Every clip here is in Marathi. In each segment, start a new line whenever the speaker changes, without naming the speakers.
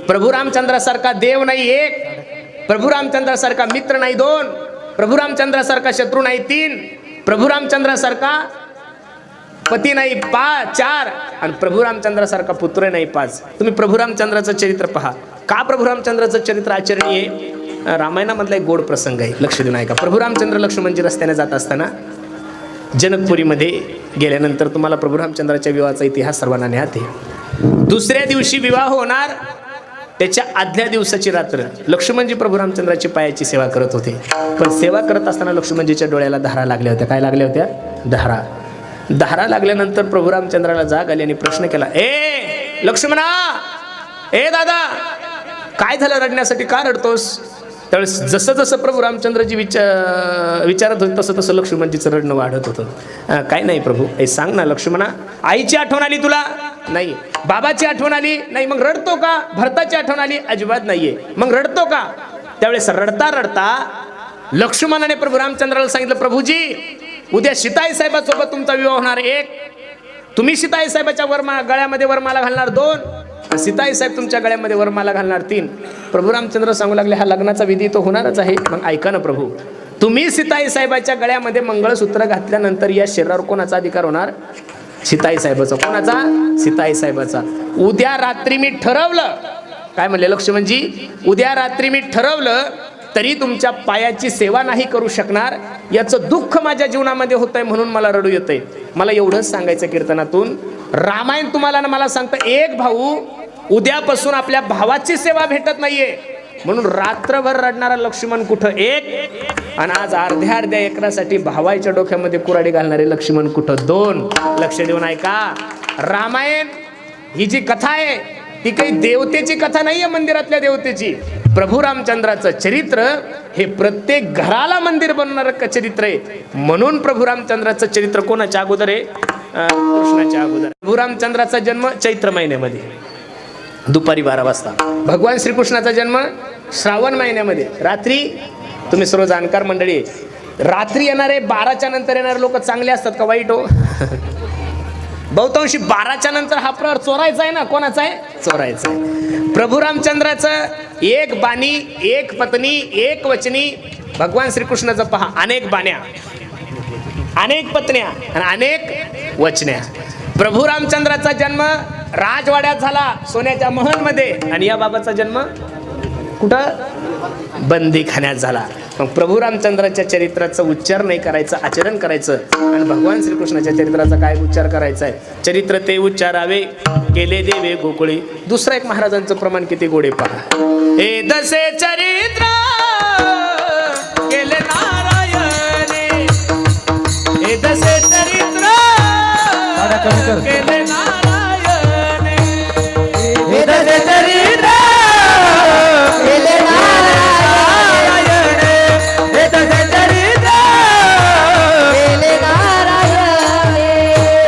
प्रभू रामचंद्रासारखा देव नाही एक, प्रभू रामचंद्रासारखा मित्र नाही दोन, प्रभू रामचंद्रासारखा शत्रू नाही तीन, प्रभू रामचंद्रासारखा पती नाही चार, आणि प्रभू रामचंद्रासारखा पुत्र नाही पाच. तुम्ही प्रभू रामचंद्राचं चरित्र पहा. का प्रभू रामचंद्राचं चरित्र आचरणीय आहे? रामायणामधला एक गोड प्रसंग आहे, लक्ष देऊन ऐका. प्रभू रामचंद्र लक्ष्मणजी रस्त्याने जात असताना जनकपुरीमध्ये गेल्यानंतर तुम्हाला प्रभू रामचंद्राच्या विवाहाचा इतिहास सर्वांना ज्ञात आहे. दुसऱ्या दिवशी विवाह होणार, त्याच्या आदल्या दिवसाची रात्र लक्ष्मणजी प्रभू रामचंद्राची पायाची सेवा करत होते. पण सेवा करत असताना लक्ष्मणजीच्या डोळ्याला धारा लागल्या होत्या. काय लागल्या होत्या? धारा लागल्यानंतर प्रभू रामचंद्राला जाग आली आणि प्रश्न केला, ए लक्ष्मणा, ए दादा, काय झालं रडण्यासाठी, का रडतोस? त्यावेळेस जसं जसं प्रभू रामचंद्रजी विचारत होते तसं तसं लक्ष्मणजीचं रडणं वाढत होतं. काय नाही प्रभू, हे सांग ना लक्ष्मणा, आईची आठवण आली तुला? नाही. बाबाची आठवण आली? नाही. मग रडतो का? भरताची आठवण आली? अजिबात नाहीये. मग रडतो का? त्यावेळेस रडता रडता लक्ष्मणाने प्रभू रामचंद्राला सांगितलं, प्रभूजी उद्या सीताई साहेबासोबत तुमचा विवाह होणार एक, तुम्ही सीताई साहेबाच्या गळ्यामध्ये वरमाला घालणार दोन, सीताई साहेब तुमच्या गळ्यामध्ये वरमाला घालणार तीन. प्रभू रामचंद्र सांगू लागले, हा लग्नाचा विधी तो होणारच आहे. मग ऐका ना प्रभू, तुम्ही सीताई साहेबाच्या गळ्यामध्ये मंगळसूत्र घातल्यानंतर या शरीरावर कोणाचा अधिकार होणार? सीताई साहेबाचा. कोणाचा? सीताई साहेबाचा. उद्या रात्री मी ठरवलं, काय म्हणले लक्ष्मणजी, उद्या रात्री मी ठरवलं तरी तुमच्या पायाची सेवा नाही करू शकणार, याचं दुःख माझ्या जीवनामध्ये होतंय, म्हणून मला रडू येतंय. मला एवढंच सांगायचं कीर्तनातून, रामायण तुम्हाला ना मला सांगतं, एक भाऊ उद्यापासून आपल्या भावाची सेवा भेटत नाहीये म्हणून रात्रभर रडणारा लक्ष्मण कुठं एक, आणि आज अर्ध्या एकरासाठी भावाच्या डोक्यामध्ये कुऱ्हाडी घालणारे लक्ष्मण कुठं दोन. लक्ष देऊन ऐका. रामायण ही जी कथा आहे ती काही देवतेची कथा नाहीये, मंदिरातल्या देवतेची. प्रभू रामचंद्राचं चरित्र हे प्रत्येक घराला मंदिर बनवणारं चरित्र आहे. म्हणून प्रभू रामचंद्राचं चरित्र कोणाच्या अगोदर आहे? कृष्णाच्या अगोदर. प्रभू रामचंद्राचा जन्म चैत्र महिन्यामध्ये दुपारी 12 वाजता. भगवान श्रीकृष्णाचा जन्म श्रावण महिन्यामध्ये रात्री. तुम्ही सर्व जाणकार मंडळी, रात्री येणारे 12च्या नंतर येणारे लोक चांगले असतात का वाईट हो? बहुतांशी 12च्या नंतर हा प्रहर चोरायचा आहे ना. कोणाचा आहे? चोरायचा आहे. प्रभू रामचंद्राचं एक बाणी, एक पत्नी, एक वचनी. भगवान श्रीकृष्णाचं पहा, अनेक बाण्या, अनेक पत्न्या आणि अनेक वचन्या. प्रभू रामचंद्राचा जन्म राजवाड्यात झाला, सोन्याच्या महलमध्ये, आणि या बाबाचा जन्म कुठं? बंदीखान्यात झाला. मग प्रभू रामचंद्राच्या चरित्राचा उच्चार नाही करायचं, आचरण करायचं. आणि भगवान श्रीकृष्णाच्या चरित्राचा काय उच्चार करायचा आहे? चरित्र ते उच्चारावे, केले देवे गोकुळे. दुसरा एक महाराजांचं प्रमाण किती गोडे पहा. हे दसे चरित्र केले नारायणे, हे दसे चरित्र केले नारायणे, हे दसे चरित्र केले नारायणे, हे दसे चरित्र केले नारायणे.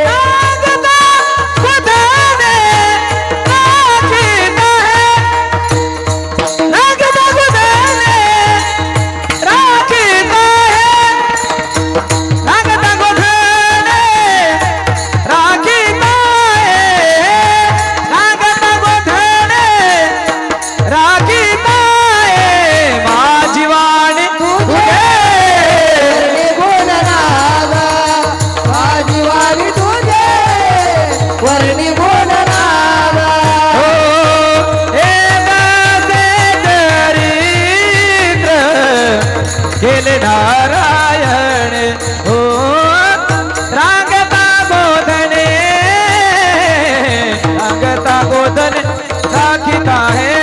नागता कुधने राखीत है, नागता कुधने राखीत है, नागता कुधने राखीत है, नागता कुधने राखीत है. माझी वाणी तुझे बोलनागा, माझी वाणी तुझे वर्णी बोलनागा. हे दासे चरित्र केले नारायण, हो रांगता गोधने, रांगता गोधने राखीत आहे.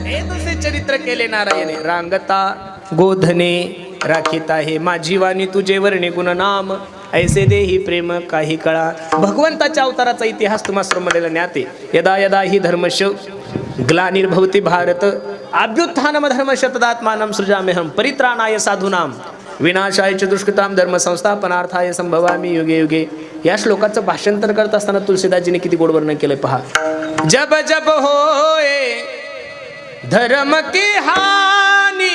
हे दुसरे चरित्र केले नारायणे, रांगता गोधने राखीत आहे. माझी वाणी तुझे वर्णे गुण नाम, ऐसे देही प्रेम काही कळा. भगवंताच्या अवताराचा इतिहास तुम्हा सर्व ज्ञाते. यदा यदा ही धर्मश ग्लानिर्भवति भारत, अभ्युत्थानम धर्मश तदात्मानं सृजाम्यहं, परित्राणाय साधूनां, विनाशाय च दुष्कृतां, धर्म संस्थापनार्थाय संभवामि युगे युगे. या श्लोकाचं भाषांतर करत असताना तुलसीदासजीने किती गोड वर्णन केलंय पहा. जब जब होए धर्म की हानी,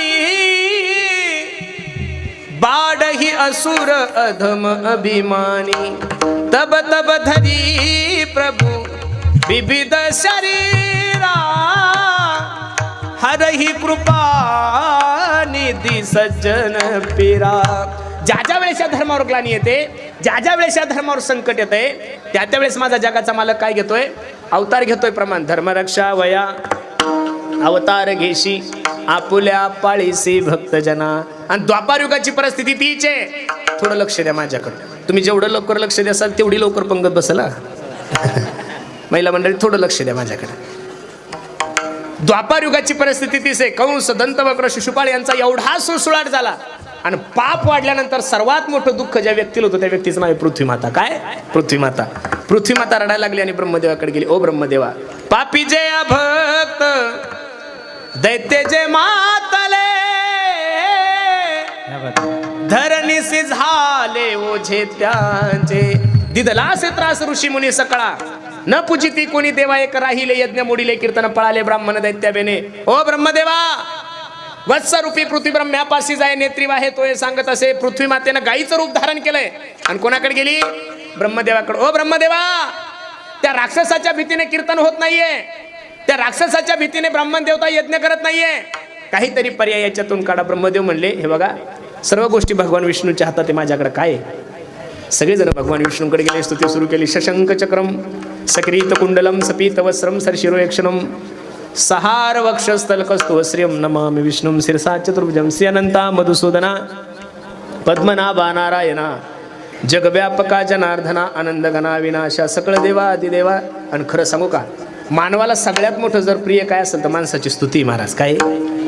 बाढ़ही असुर अधम अभिमानी, तब तब धरी प्रभु विविध शरीरा हरही कृपा निधी सज्जन पीरा. ज्या ज्या वेळेस या धर्मावर ग्लानी येते, ज्या ज्या वेळेस या धर्मावर संकट येते, त्या त्या वेळेस माझा जगाचा मालक काय घेतोय? अवतार घेतोय. प्रमाण धर्मरक्षा वया अवतार घेशी आपुल्या पाळीसी भक्तजना. आणि द्वापार युगाची परिस्थिती तीच आहे. थोडं लक्ष द्या माझ्याकडे. तुम्ही जेवढं लवकर लक्ष द्याल तेवढी लवकर पंगत बसला. महिला मंडळी थोडं लक्ष द्या माझ्याकडे. द्वापार युगाची परिस्थिती तीच आहे. कंस, दंतवक्र, शिशुपाळ यांचा एवढा सुळसुळाट झाला आणि पाप वाढल्यानंतर सर्वात मोठं दुःख ज्या व्यक्तीला होतं त्या व्यक्तीचं नाव आहे पृथ्वीमाता. काय? पृथ्वीमाता. पृथ्वीमाता रडायला लागली आणि ब्रह्मदेवाकडे गेली. ओ ब्रह्मदेवा, पापी जे अभक्त दैत्य जे मातले धरणीसी झाले ओझे त्यांचे. दिदलासे त्रास ऋषी मुनी सकळा न पूजिती कोणी देवा एक राहिले यज्ञ मोडिले कीर्तन पळाले ब्राह्मण दैत्याबेने. ओ ब्रह्मदेवा, वत्सरूपी पृथ्वी ब्रह्म्यापाशी जाय नेत्री वाहे तो सांगत असे. पृथ्वी मातेनं गाईचं रूप धारण केलंय आणि कोणाकडे गेली? ब्रह्मदेवाकडे. ओ ब्रह्मदेवा, त्या राक्षसाच्या भीतीने कीर्तन होत नाहीये, त्या राक्षसाच्या भीतीने ब्राह्मण देवता यज्ञ करत नाहीये. काहीतरी पर्याय याच्यातून काढा. ब्रह्मदेव म्हणले, हे बघा सर्व गोष्टी भगवान विष्णूच्या हातात आहे, माझ्याकडे काय? सगळेजण भगवान विष्णूकडे गेले. स्तुती सुरू केली. शशंक चक्रम सक्रीत कुंडलम सपीत वस्त्रम सरशिरो यक्षणम सहार वक्षस्थल कस्तुश्रियम नमामि विष्णुम शिरसा चतुर्भुजम श्री अनंता मधुसूदना पद्मनाभा नारायणा जगव्यापका जनार्दना आनंदगणा विनाशा सकळ देवा अधिदेवा. आणि खरं सांगू का, मानवाला सगळ्यात मोठं जर प्रिय काय असेल तर माणसाची स्तुती. महाराज काय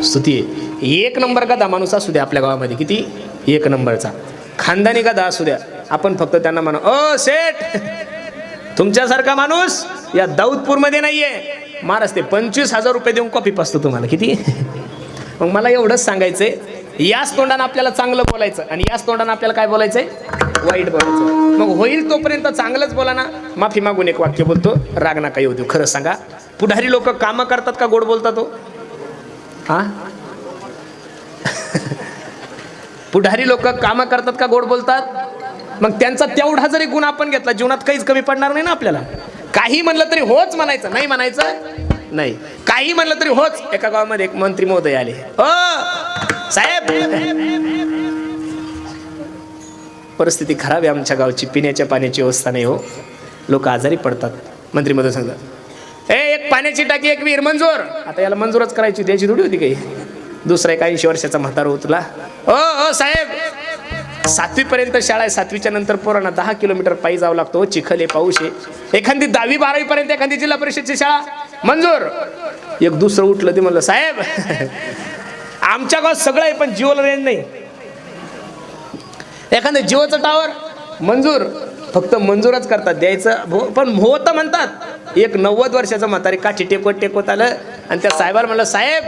स्तुती आहे. एक नंबर गदा माणूस असू द्या आपल्या गावामध्ये, किती एक नंबरचा खानदानी गदा असू द्या, आपण फक्त त्यांना म्हणा, ओ सेठ, तुमच्यासारखा माणूस या दाऊदपूरमध्ये नाहीये. महाराज ते 25,000 रुपये देऊन कॉपी पासतो तुम्हाला, किती. मग मला एवढंच सांगायचंय, याच तोंडानं आपल्याला चांगलं बोलायचं आणि याच तोंडानं आपल्याला काय बोलायचंय? वाईट बोलायचं. मग होईल तोपर्यंत चांगलंच बोला ना. माफी मागून एक वाक्य बोलतो, राग नका येऊ देऊ. खरं सांगा, पुढारी लोक कामं करतात का गोड बोलतात? हो हा पुढारी लोक कामं करतात का गोड बोलतात? मग त्यांचा तेवढा जरी गुण आपण घेतला, जीवनात काहीच कमी पडणार नाही ना आपल्याला. काही म्हणलं तरी होच म्हणायचं, नाही म्हणायचं नाही. काही म्हणलं तरी होच. एका गावामध्ये एक मंत्री महोदय आले. हो साहेब, परिस्थिती खराब आहे आमच्या गावची, पिण्याच्या पाण्याची व्यवस्था नाही हो, लोक आजारी पडतात. मंत्री महोदय सांगतात, एक पाण्याची टाकी, एक विहीर मंजूर. आता याला मंजूरच करायची, द्यायची थोडी होती काही. दुसरा एक 80 वर्षाचा म्हातारा होतला. हो साहेब, 7वी पर्यंत शाळा आहे, 7वीच्या नंतर पोरांना 10 किलोमीटर पायी जावं लागतो. चिखल आहे, पाऊस आहे. एखादी 10वी 12वी पर्यंत एखादी जिल्हा परिषदची शाळा मंजूर. एक दुसरं उठलं ते म्हणलं, साहेब आमच्या गावात सगळं आहे पण जिओला रेंज नाही. एखादं जिओचं टावर मंजूर, फक्त मंजूरच करतात, द्यायचं पण होतं म्हणतात. एक 90 वर्षाचं म्हातारी काठी टेकवत आलं आणि त्या साहेबाला म्हणलं, साहेब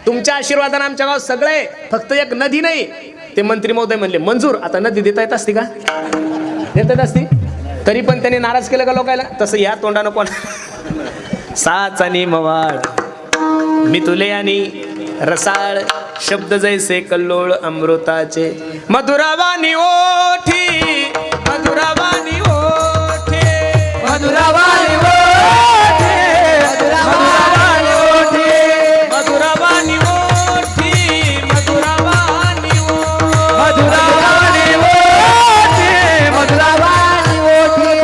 तुमच्या आशीर्वादाने आमच्या गावात सगळं आहे, फक्त एक नदी नाही. ते मंत्री महोदय म्हणले, मंजूर. आता नदी देता येत असती का? देता येत असती. तरी पण त्यांनी नाराज केलं का लोकायला? तसं या तोंडानं कोण साच आणि मवाळ मी तुले आणि रसाळ शब्द जैसे कल्लोळ अमृताचे मधुरावानी ओठी मधुरावानी ओठी मधुरावानी ओठी मधुरावानी ओठी मधुरावानी ओठी मधुरावानी मधुरावानी ओठी मधुरावानी ओठी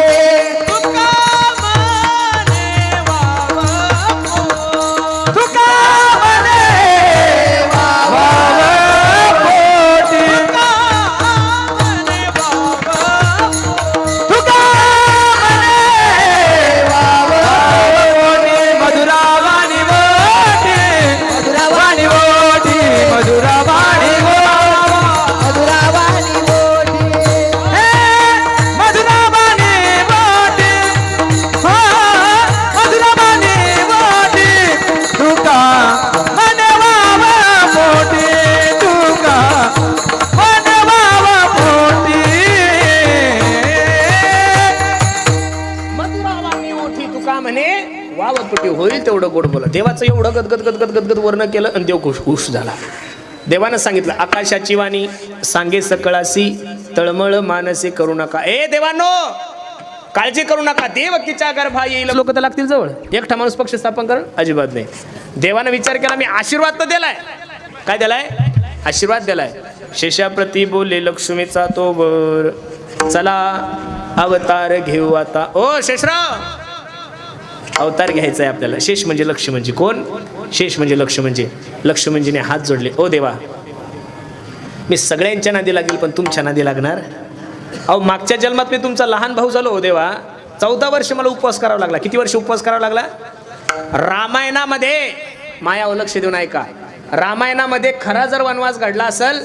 तुका मने वावा तुका मने वावा पोटी तुका मने वावा तुका मने वावा पोटी मधुरावानी ओठी मधुरावानी ओठी मधुरावानी मधुरावानी ओठी हे मधुरावानी ओठी हा मधुरावानी ओठी तुका मने वावा पोटी तुका मने वावा पोटी मधुरावानी ओठी तुका म्हणे वावा पोटी. होईल तेवढं गोड बोला. देवाचं एवढं गदगद वर्ण केलं आणि देव खुश झाला. देवानं सांगितलं, आकाशाची वाणी सांगे सकळासी तळमळ मानसे करू नका. ए देवानो, काळजी करू नका, देवकीच्या गर्भा येईल. लोक तर लागतील जवळ. एकटा माणूस पक्ष स्थापन करण अजिबात नाही. देवानं विचार केला, मी आशीर्वाद तर दिलाय. काय दिलाय? आशीर्वाद दिलाय. शेषाप्रती बोले लक्ष्मीचा तो बर, चला अवतार घेऊ आता. ओ शेषराव, अवतार घ्यायचा आहे आपल्याला. शेष म्हणजे लक्ष म्हणजे कोण? शेष म्हणजे लक्ष म्हणजे. लक्ष्मणजीने हात जोडले. ओ देवा, मी सगळ्यांच्या नादी लागेल पण तुमच्या नादी लागणार. अहो मागच्या जन्मात मी तुमचा लहान भाऊ झालो. हो देवा, 14 वर्ष मला उपवास करावा लागला. किती वर्ष उपवास करावा लागला? रामायणामध्ये मायावर लक्ष देऊन ऐका. रामायणामध्ये खरा जर वनवास घडला असेल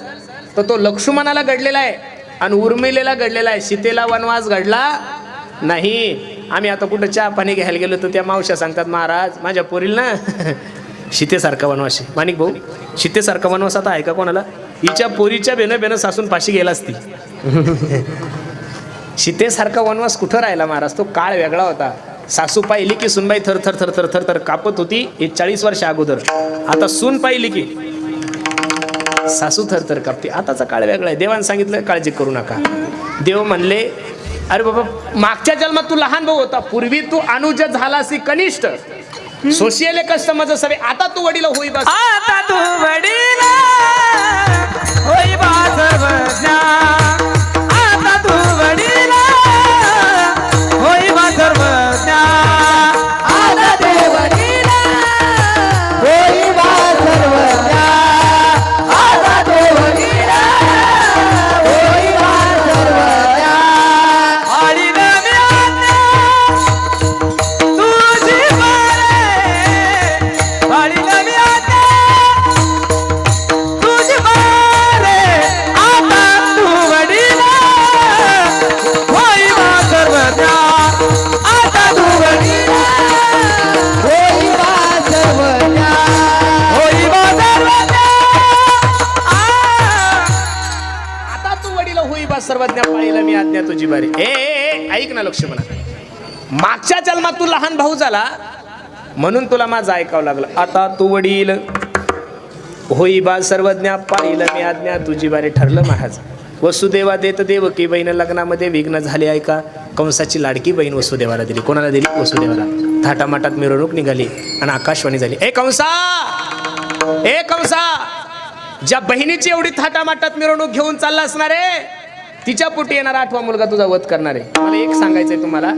तर तो लक्ष्मणाला घडलेला आहे आणि उर्मिलेला घडलेला आहे. सीतेला वनवास घडला नाही. आम्ही आता कुठं चहा पाणी घ्यायला गेलो तर त्या मावश्या सांगतात, महाराज माझ्या पोरील ना सीतेसारखा वनवास आहे. माणिक भाऊ, सीतेसारखा वनवास आता आहे का कोणाला? हिच्या पोरीच्या बेनं सासून पाशी गेला असती. सीतेसारखा वनवास कुठं राहिला महाराज? तो काळ वेगळा होता. सासू पाहिली की सुनबाई थर थर थर थर थर थर कापत होती. हे 40 वर्ष अगोदर. आता सून पाहिली की सासू थर थर कापते. आताचा काळ वेगळा आहे. देवानं सांगितलं काळजी करू नका. देव म्हणले, अरे बाबा, मागच्या जन्मात तू लहान भाऊ होता, पूर्वी तू अनुज झालासी कनिष्ठ, सोशियल कस्टमर सवे. आता तू वडील होई बस.
आता तू वडील होई बा सर्वज्ञा. आता तू वडील होई बा सर्वज्ञा. आता तू वडील होई बा सर्वज्ञा. आता तू वडील होई बा सर्वज्ञा. आळी नवी आज्ञा तुझी मारे. आळी नवी आज्ञा तुझी मारे. आता तू वडील होई बा सर्वज्ञा. आता तू वडील होई बा सर्वज्ञा. होई बा सर्वज्ञा.
आता तू वडील होई बा सर्वज्ञ, पाळीला मी आज्ञा तुझी बारी. ए ऐक ना लक्ष्मणा, मागच्या जन्मात तू लहान भाऊ झाला म्हणून तुला माझं ऐकावं लागलं. आता तू वडील होई बा सर्वज्ञ, पाळीला मी आज्ञा तुझी बारी. ठरलं महाराज. वसुदेवा देत देवकी बहीण लग्नामध्ये विघ्न झाले. ऐका, कंसाची लाडकी बहीण वसुदेवाला दिली. कोणाला दिली? वसुदेवाला. थाटामाटात मिरवणूक निघाली आणि आकाशवाणी झाली. ए कंसा, ए कंसा, ज्या बहिणीची एवढी थाटामाटात मिरवणूक घेऊन चालला असणार आहे, तिच्या पोटी येणार 8वा मुलगा तुझा वध करणार आहे. मला एक सांगायचंय तुम्हाला,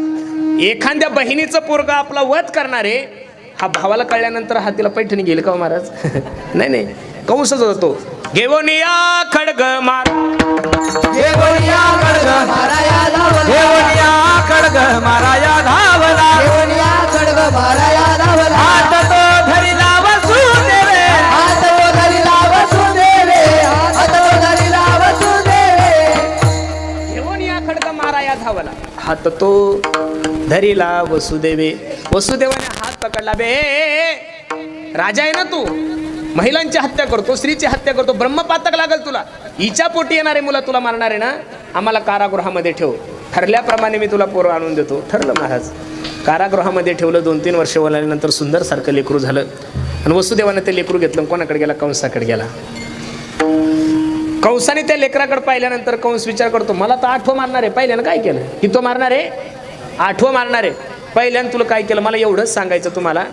एखाद्या बहिणीचं पोरगा आपला वध करणार आहे, हा भावाला कळल्यानंतर हा तिला पैठणी गेल का महाराज? नाही नाही, कंसच होता तो. घेवनिया खडग मार,
घेवनिया खडग माराया धावला. घेवनिया खडग माराया धावला. घेवनिया खडग माराया धावला. हात तो धरिला वसुदेवे. हात तो धरिला वसुदेवे. हात तो धरिला वसुदेवे.
घेवनिया खडग माराया धावला. हात तो धरिला वसुदेवे. वसुदेवाने हात पकडला. बे राजा आहे ना तू, महिलांची हत्या करतो, स्त्रीची हत्या करतो, ब्रह्मपातक लागल तुला. हिच्या पोटी येणारे मुलं तुला मारणार आहे ना, आम्हाला कारागृहामध्ये ठेव. ठरल्याप्रमाणे मी तुला पोरं आणून देतो. ठरलं महाराज. कारागृहामध्ये ठेवलं. 2-3 वर्ष वळाल्यानंतर सुंदर सारखं लेकरू झालं. आणि वसुदेवाने ते लेकरू घेतलं. कोणाकडे गेला? कंसाकडे गेला. कंसाने त्या लेकराकडे पाहिल्यानंतर कंस विचार करतो, मला तर 8वं मारणार आहे. पहिल्यानं काय केलं? किती मारणार आहे? 8वं मारणार आहे. पहिल्यानं तुला काय केलं? मला एवढंच सांगायचं तुम्हाला.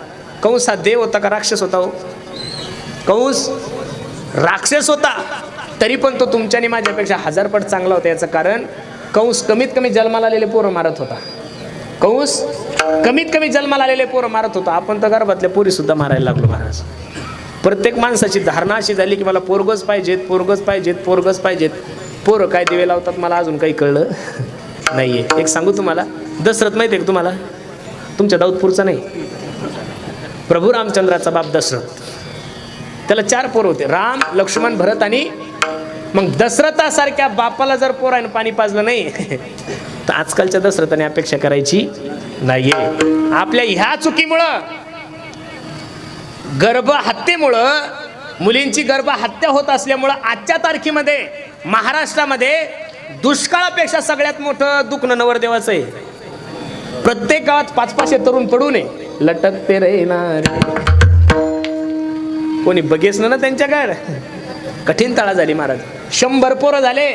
कंस हा देव होता का राक्षस होता? हो, कंस राक्षस होता, तरी पण तो तुमच्यानी माझ्यापेक्षा 1000 पट चांगला होता. याचं कारण कंस कमीत कमी जन्माला आलेले पोरं मारत होता. कंस कमीत कमी जन्माला आलेले पोरं मारत होता. आपण तर गर्भातल्या पोरी सुद्धा मारायला लागलो महाराज. प्रत्येक माणसाची धारणा अशी झाली की मला पोरगच पाहिजेत, पोरगच पाहिजेत, पोरगच पाहिजेत. पोरं काय दिवे लावतात मला अजून काही कळलं नाहीये. एक सांगू तुम्हाला, दशरथ माहिती आहे का तुम्हाला? तुमच्या दाऊदपूरचा नाही, प्रभू रामचंद्राचा बाप दशरथ. त्याला 4 पोरं होते, राम, लक्ष्मण, भरत आणि मग दशरथासारख्या बापाला जर पोराने पाणी पाजलं नाही तर आजकालच्या दशरथाने अपेक्षा करायची नाहीये. आपल्या ह्या चुकीमुळं, गर्भहत्येमुळं, मुलींची गर्भहत्या होत असल्यामुळं आजच्या तारखेमध्ये महाराष्ट्रामध्ये दुष्काळापेक्षा सगळ्यात मोठं दुखणं नवरदेवाचं आहे. प्रत्येक गावात 5-5 तरुण पडू नये, लटकते रे नारे. कोणी बघेच ना त्यांच्याकडे. कठीण तळा झाली महाराज. 100 पोरं झाले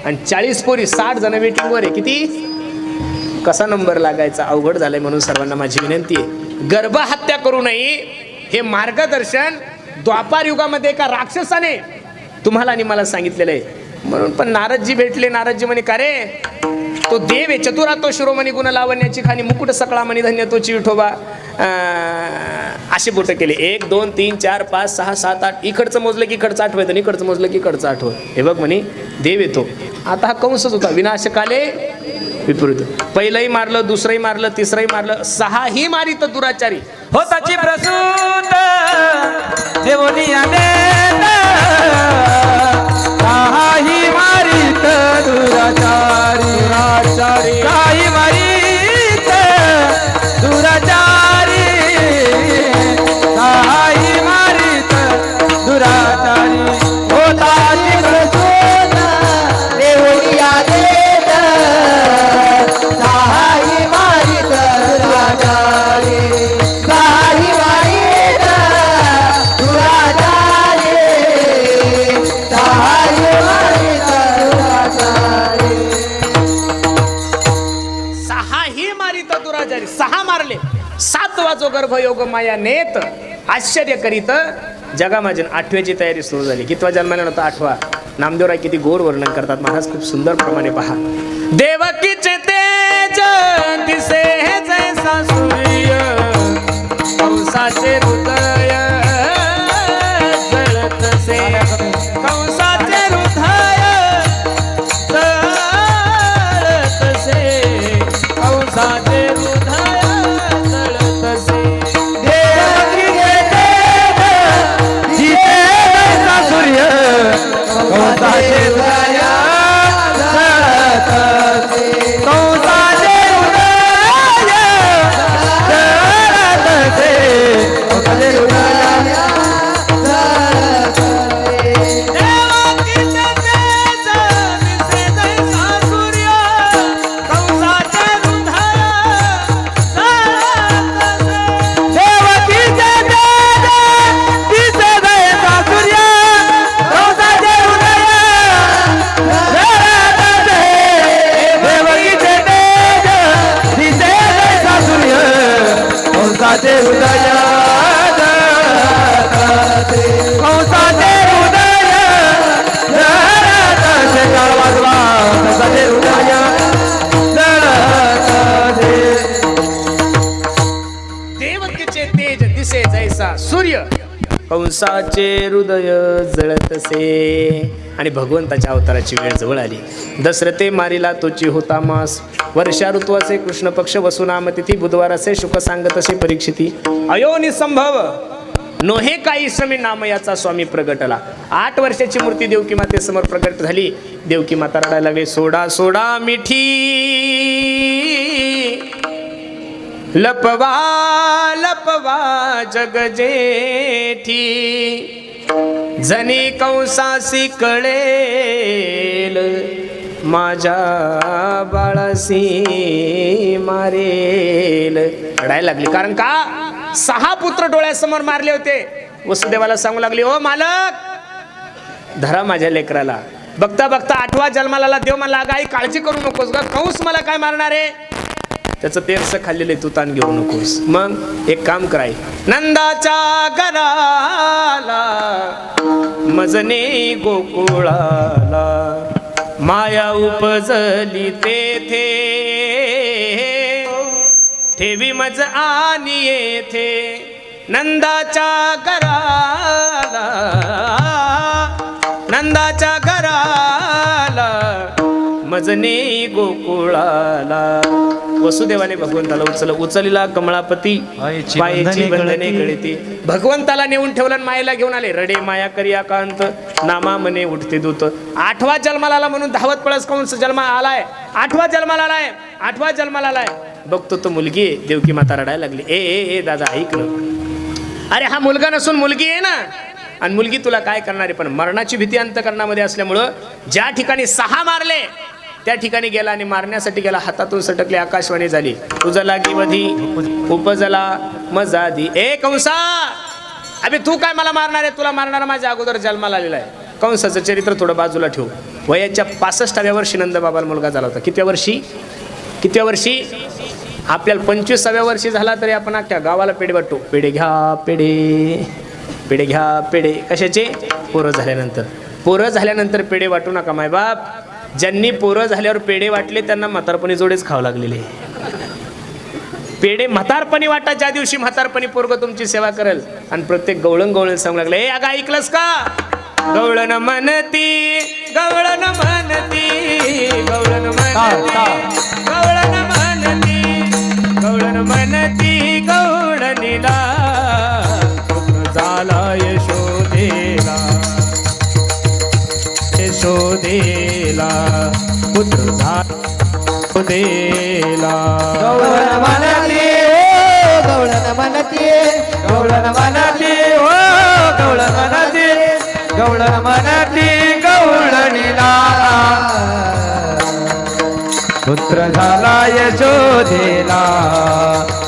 आणि 40 पोरी, 60 जण वेटिंगवर आहे. किती? कसा नंबर लागायचा अवघड झालाय. म्हणून सर्वांना माझी विनंती आहे, गर्भहत्या करू नये हे मार्गदर्शन द्वापार युगामध्ये एका राक्षसाने तुम्हाला आणि मला सांगितलेलं आहे. म्हणून पण नारदजी भेटले. नारदजी म्हणे, का रे तो देव आहे चतुरा तो शिरोमणी गुण लावण्याची खाणी मुकुट सकळा मणी धन्य तोची विठोबा. असे बोट केले 1 2 3 4 5 6 7 8. इकडचं मोजलं की इकडचं आठवत, इकडचं मोजलं की इकडचं आठवत. हे बघ म्हणे देव येतो. आता हा कंसच होता. विनाशकाले विपरीत. पहिलंही मारलं, दुसरंही मारलं, तिसरंही मारलं, 6ही मारित दुराचारी.
होताची प्रसूत देवनिया देत काही मारित दुराचारी. काही मारित दुराचारी. काही मारित दुराचारी. होताची प्रसूत देवनिया देत काही मारित दुराचारी. काही मारित दुराचारी. काही मारित दुराचारी.
6ही मारित दुराचारी. 6 मारले. 7वा जो गर्भयोग माया नेत आश्चर्य करीत जगामाजन. 8व्याची तयारी सुरू झाली. कितवा जन्माला नव्हता? 8वा. नामदेवराय किती गोड वर्णन करतात महाराज, खूप सुंदर प्रमाणे पहा. देवकीचे तेज दिसे जैसा सूर्य कंसाचे हृदय जळतसे. कंसाचे हृदय जळतसे. कंसाचे हृदय जळतसे.
देवकीचे तेज दिसे जैसा सूर्य कंसाचे हृदय जळतसे. कंसाचे हृदय जळतसे. कंसाचे हृदय
देवकीचे तेज दिसे जैसा सूर्य कंसाचे हृदय जळतसे.
देवकीचे तेज दिसे जैसा सूर्य कंसाचे हृदय जळतसे. देवकीचे तेज दिसे जैसा सूर्य कंसाचे हृदय जळतसे. कंसाचे हृदय जळतसे. काळ वाजवा. कंसाचे हृदय जळतसे.
देवकीचे तेज दिसे जैसा सूर्य कंसाचे हृदय जळतसे. आणि भगवंताच्या अवताराची वेळ जवळ आली. दशरथे मारिला तोची होता मास. वर्षा ऋतुवाचे कृष्ण पक्ष वसुनाम तिथी बुधवार असे शुक सांगत असे परीक्षिती. अयोनी संभव नोहे काही श्रमी नाम याचा स्वामी प्रगटला. 8 वर्षाची मूर्ती देवकी मातेसमोर प्रगट झाली. देवकी माता रडायला लागली. सोडा सोडा मिठी लपवा लपवा जग जेठी. जनी कंसासी कळेल माझ्या बाळासी मारेल. रडायला लागली. कारण का 6 पुत्र डोळ्यासमोर मारले होते. वसुदेवाला सांगू लागली, ओ मालक धरा माझ्या लेकराला. बघता बघता 8वा जन्माला आला. देव मला आई काळजी करू नकोस ग, कंस मला काय मारणार आहे. त्याचं तेरस खाल्लेले तू ताण घेऊ नकोस. मग एक काम कराय. नंदाच्या घराला मजने गोकुळाला माया उपजली तेथे. ठेवी मज आणि येथे नंदाच्या घराला. नंदाच्या घराला मजने गोकुळाला. वसुदेवाने भगवंताला उचलला कमळापती पायाची बंधने गळती. भगवंताला नेऊन ठेवलं आणि मायेला घेऊन आले. रडे माया करिया कांत नामा मने उठते दूत. 8वा जन्माला आला म्हणून धावत पळस कंस जन्मा आलाय. 8वा जन्माला आलाय. 8वा जन्माला आलाय. बघतो तो मुलगी आहे. देवकी माता रडायला लागली. ए ए ए दादा ऐक ना. अरे हा मुलगा नसून मुलगी आहे ना. आणि मुलगी तुला काय करणार आहे. पण मरणाची भीती अंतकरणामध्ये असल्यामुळं ज्या ठिकाणी 6 मारले त्या ठिकाणी गेला आणि मारण्यासाठी गेला. हातातून सटकले. आकाशवाणी झाली. तुझा लागी वधी उपजला मजादी. ए कंसा अबे तू काय मला मारणार आहे. तुला मारणारा माझ्या अगोदर जन्माला आलेला आहे. कंसाचं चरित्र थोडं बाजूला ठेवू. वयाच्या 65व्या वर्षी नंदबाबाला मुलगा झाला होता. कितव्या वर्षी? कितव्या वर्षी? आपल्याला 25व्या वर्षी झाला तरी आपण अख्ख्या गावाला पेढे वाटतो. पेढे घ्या पेढे, पेढे घ्या पेढे. कशाचे? पोरं झाल्यानंतर. पोरं झाल्यानंतर पेढे वाटू नका मायबाप. ज्यांनी पोरं झाल्यावर पेढे वाटले त्यांना म्हातारपणी जोडेच खावं लागलेले. पेढे म्हातारपणी वाटा, ज्या दिवशी म्हातारपणी पोरग तुमची सेवा करेल. आणि प्रत्येक गवळण सांगू लागले, ए अगं ऐकलंस का? गवळण म्हणती, गवळण म्हणती, गवळण म्हणती, गवळण म्हणती, गवळण म्हणती, गवळणीला पुत्र झाला यशोदेला, यशोदेला पुत्र झाला देला.
गवळण म्हणती, गवळण म्हणती, गवळण म्हणती, हो गवळण म्हणती, गवळण म्हणती, गवळणीला पुत्र झाला यशोदेला,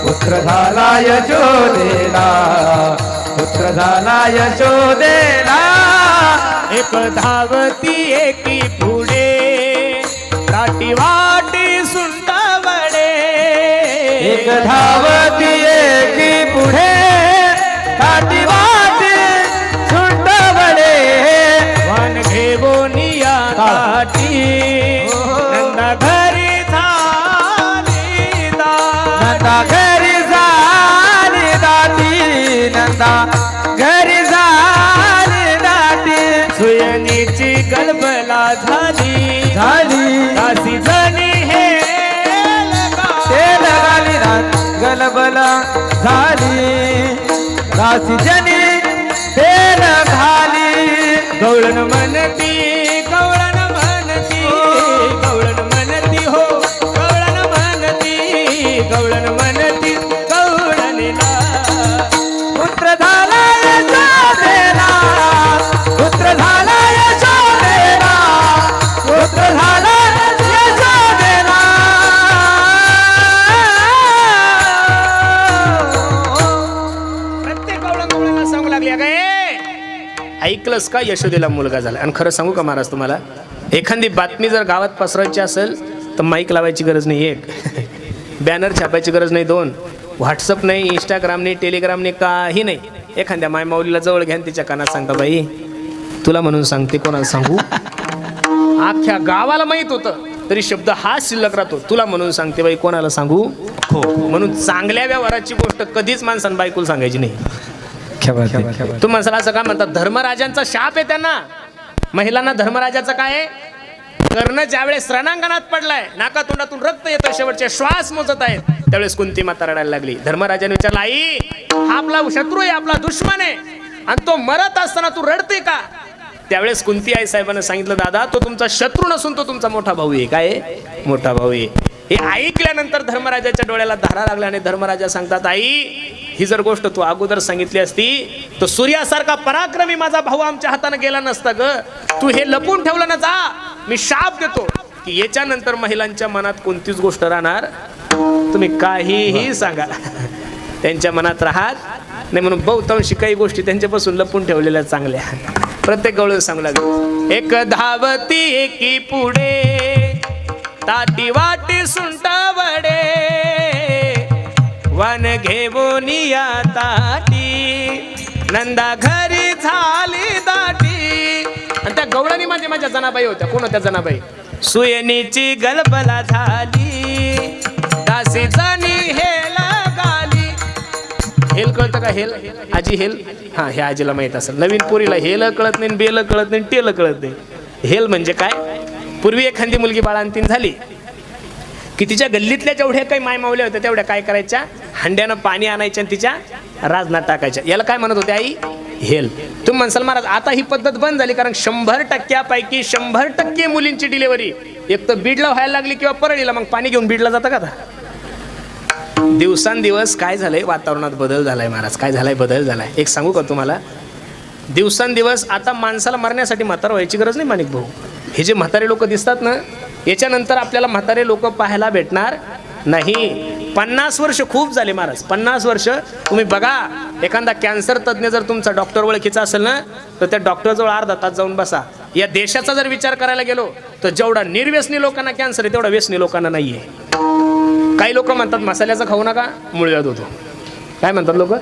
पुत्र झाला यशोदेला, पुत्र झाला यशोदेला.
एक धावती एकी पुढे, काठी वाटी सुंटावडे.
एक धावती एकी पुढे, काठी वाटी सुंटावडे.
वन घेवोनिया काठी, नंदा घरी झाली दाटी.
नंदा घरी झाली दाटी, नंदा घरी झाली दाटी.
सुयनीची गलबला झाली,
झाली
दासी जणी हे
तेल घाली गलबला झाली, दासी जनी तेल घाली.
गवळण म्हणती, गवळण म्हणती, गवळण म्हणती, हो गवळण म्हणती, गवळण म्हणती, गवळणीला
पुत्र झाला यशोदेला, पुत्र झाला यशोदेला, पुत्र झाला यशोदेला.
प्रत्येक गवळण सांगू लागली, काय ऐकलंस का? यशोदेला मुलगा झाला. आणि खरं सांगू का महाराज तुम्हाला, एखादी बातमी जर गावात पसरवायची असेल तर माईक लावायची गरज नाही, एक बॅनर छापायची गरज नाही, दोन व्हॉट्सअप नाही, इंस्टाग्राम नाही, टेलिग्राम नाही, काही नाही. एखाद्या मायमाऊलीला जवळ घ्या तिच्या कानात सांगता, बाई तुला म्हणून सांगते, कोणाला सांगू? अख्ख्या गावाला माहित होतं तरी शब्द हा शिल्लक राहतो, तुला म्हणून सांगते बाई, कोणाला सांगू? हो. म्हणून चांगल्या व्यवहाराची गोष्ट कधीच माणसानं बायकोला सांगायची नाही. तू माणसाला असं काय म्हणतात, धर्मराजांचा शाप आहे त्यांना. महिलांना धर्मराजाचं काय आहे? कर्ण ज्यावेळेस रणांगणात पडलाय, नाका तोंडातून रक्त येतं, शेवटचे श्वास मोजत आहेत, त्यावेळेस कुंती माता रडायला लागली. धर्मराजाने विचारलं, आई हा आपला शत्रू आहे, आपला दुश्मन आहे, आणि तो मरत असताना तू रडते का? त्यावेळेस कुंती आई साहेबांना सांगितलं, दादा तो तुमचा शत्रू नसून तो तुमचा मोठा भाऊ आहे. काय? मोठा भाऊ आहे. हे ऐकल्यानंतर धर्मराजाच्या डोळ्याला धारा लागल्या आणि धर्मराजा सांगतात, आई ही जर गोष्ट तू अगोदर सांगितली असती तर सूर्यासारखा पराक्रमी माझा भाऊ आमच्या हाताने गेला नसता ग. तू हे लपून ठेवलं ना, जा मी शाप देतो की याच्यानंतर महिलांच्या मनात कोणतीच गोष्ट राहणार, तुम्ही काहीही सांगा त्यांच्या मनात राहत नाही. म्हणून बहुतांशी काही गोष्टी त्यांच्यापासून लपून ठेवलेल्या चांगल्या. प्रत्येक गवळण सांगू लागले, एक धावती एकी पुढे, ताटी वाटी सुंटावडे. वन घेवोनिया ताटी, नंदा घरी झाली दाटी. आणि त्या गवळणीमध्ये माझ्या जनाबाई होत्या. कोण होत्या जनाबाई? सुयनीची गलबला झाली, दासी जणी हेल गाली. हेल कळतं का? हेल आजी हेल, हा हे आजीला माहित असेल. नवीन पोरीला हेल कळत नाही, बेल कळत नाही, टेल कळत नाही. हेल म्हणजे काय? पूर्वी एखादी मुलगी बाळांतीन झाली की तिच्या गल्लीतल्या जेवढ्या काही मायमावल्या होत्या तेवढ्या काय करायच्या, हंड्यानं पाणी आणायच्या आणि तिच्या राजनात टाकायच्या. याला काय म्हणत होते आई? हेल. तुम्ही म्हणसाल महाराज आता ही पद्धत बंद झाली, कारण 100%पैकी 100% मुलींची डिलिव्हरी एक तर बीडला व्हायला लागली किंवा परळीला. मग पाणी घेऊन बीडला जातं का? आता दिवसांदिवस काय झालंय, वातावरणात बदल झालाय महाराज. काय झालाय? बदल झालाय. एक सांगू का तुम्हाला, दिवसांदिवस आता माणसाला मरण्यासाठी म्हातार व्हायची गरज नाही माणिक भाऊ. हे जे म्हातारे लोक दिसतात ना, याच्यानंतर आपल्याला म्हातारे लोक पाहायला भेटणार नाही. 50 वर्ष खूप झाले महाराज. 50 वर्ष तुम्ही बघा, एखादा कॅन्सर तज्ज्ञ जर तुमचा डॉक्टर ओळखीचा असेल ना, तर त्या डॉक्टरजवळ अर्धा तास जाऊन बसा. या देशाचा जर विचार करायला गेलो तर जेवढा निर्व्यसनी लोकांना कॅन्सर आहे तेवढा व्यसनी लोकांना नाही आहे. काही लोक म्हणतात मसाल्याचं खाऊ नका मूळव्याध होतो. काय म्हणतात लोक?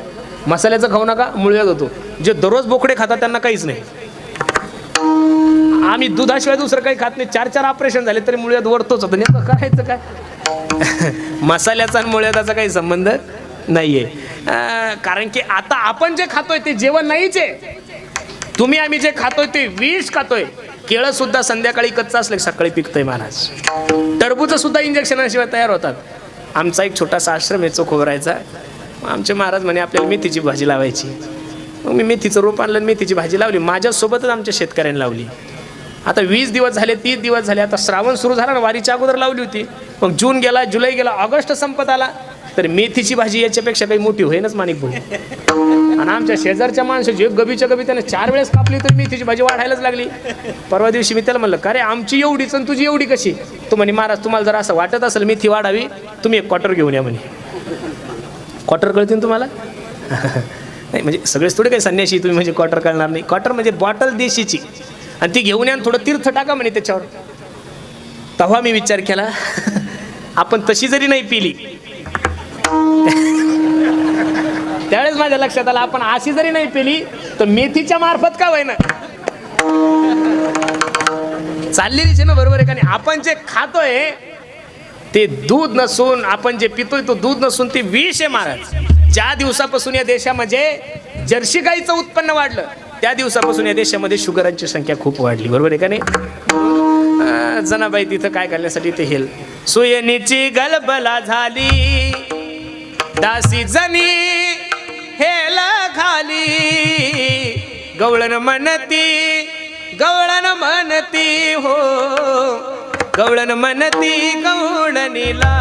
मसाल्याचं खाऊ नका मूळव्याध होतो. जे दररोज बोकडे खातात त्यांना काहीच नाही. आम्ही दुधाशिवाय दुसरं काही खात नाही. 4 ऑपरेशन झाले तरी मूळव्याध वरतोच होतं. नेमकं करायचं काय? मसाल्याचा आणि मूळव्याधाचा काही संबंध नाहीये. कारण की आता आपण जे खातोय ते जेवण नाहीच आहे. तुम्ही आम्ही जे खातोय ते विष खातोय. केळं सुद्धा संध्याकाळी कच्चं असलं सकाळी पिकतंय महाराज. टरबूज सुद्धा इंजेक्शनाशिवाय तयार होतात. आमचा एक छोटासा आश्रम आहे चोखोबरायचा. आमचे महाराज म्हणे आपल्याला मेथीची भाजी लावायची. मग मी मेथीचं रोप आणलं, मेथीची भाजी लावली. माझ्यासोबतच आमच्या शेतकऱ्यांनी लावली. आता 20 दिवस झाले, 30 दिवस झाले. आता श्रावण सुरू झाला ना, वारीच्या अगोदर लावली होती. मग जून गेला, जुलै गेला, ऑगस्ट संपत आला, तर मेथीची भाजी याच्यापेक्षा काही मोठी होईनच माणिक भाऊ. आणि आमच्या शेजारच्या माणसाची गबीच्या गबी त्याने 4 वेळेस कापली तर मेथीची भाजी वाढायलाच लागली. परवा दिवशी मी त्याला म्हणलं, का रे आमची एवढीच आणि तुझी एवढी कशी? तो म्हणे महाराज तुम्हाला जर असं वाटत असेल मेथी वाढावी, तुम्ही एक क्वार्टर घेऊन या म्हणे. क्वार्टर कळतील तुम्हाला? नाही म्हणजे सगळेच थोडे काही संन्याशी तुम्ही म्हणजे क्वार्टर कळणार नाही. क्वार्टर म्हणजे बॉटल देशीची, आणि ती घेऊन या थोडं तीर्थ टाका म्हणे त्याच्यावर. तेव्हा मी विचार केला आपण तशी जरी नाही पिली त्यावेळेस माझ्या लक्षात आलं आपण अशी जरी नाही पिली तर मेथीच्या मार्फत का होईना चाललेलीच आहे ना, बरोबर आहे का नाही? आपण जे खातोय ते दूध नसून, आपण जे पितोय तो दूध नसून ते विष आहे महाराज. ज्या दिवसापासून या देशामध्ये जर्सी गाईचं उत्पन्न वाढलं त्या दिवसापासून या देशामध्ये शुगरांची संख्या खूप वाढली. बरोबर आहे का नाही? जनाबाई तिथं काय करण्यासाठी ते हेल सुयनीची गलबला झाली, दासी जनी हेल खाली, गवळण म्हणती हो, गवळण म्हणती गवळणीला,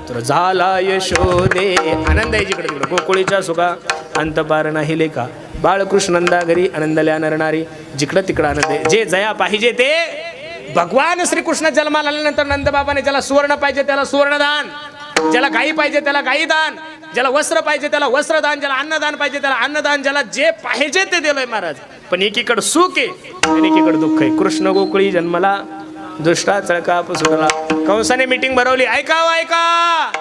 तर झाला यशोदे आनंद आहे जिकडे तिकडे. गोकुळीच्या सुखा अंत पार नाही लेखा, बाळकृष्णंदा घरी आनंदल्या नरणारी, जिकडं तिकडं आनंद आहे. जे जया पाहिजे ते भगवान श्रीकृष्ण जन्माला आल्यानंतर नंदबाबाने ज्याला सुवर्ण पाहिजे त्याला सुवर्णदान, ज्याला गाई पाहिजे त्याला गाई दान, ज्याला वस्त्र पाहिजे त्याला वस्त्रदान, ज्याला अन्नदान पाहिजे त्याला अन्नदान, ज्याला जे पाहिजे ते दिलंय महाराज. पण एकीकडे सुख आहे आणि एकीकडे दुःख आहे. कृष्ण गोकुळी जन्मला, दुष्टा चळका सुटला. कंसाने मीटिंग भरवली, ऐका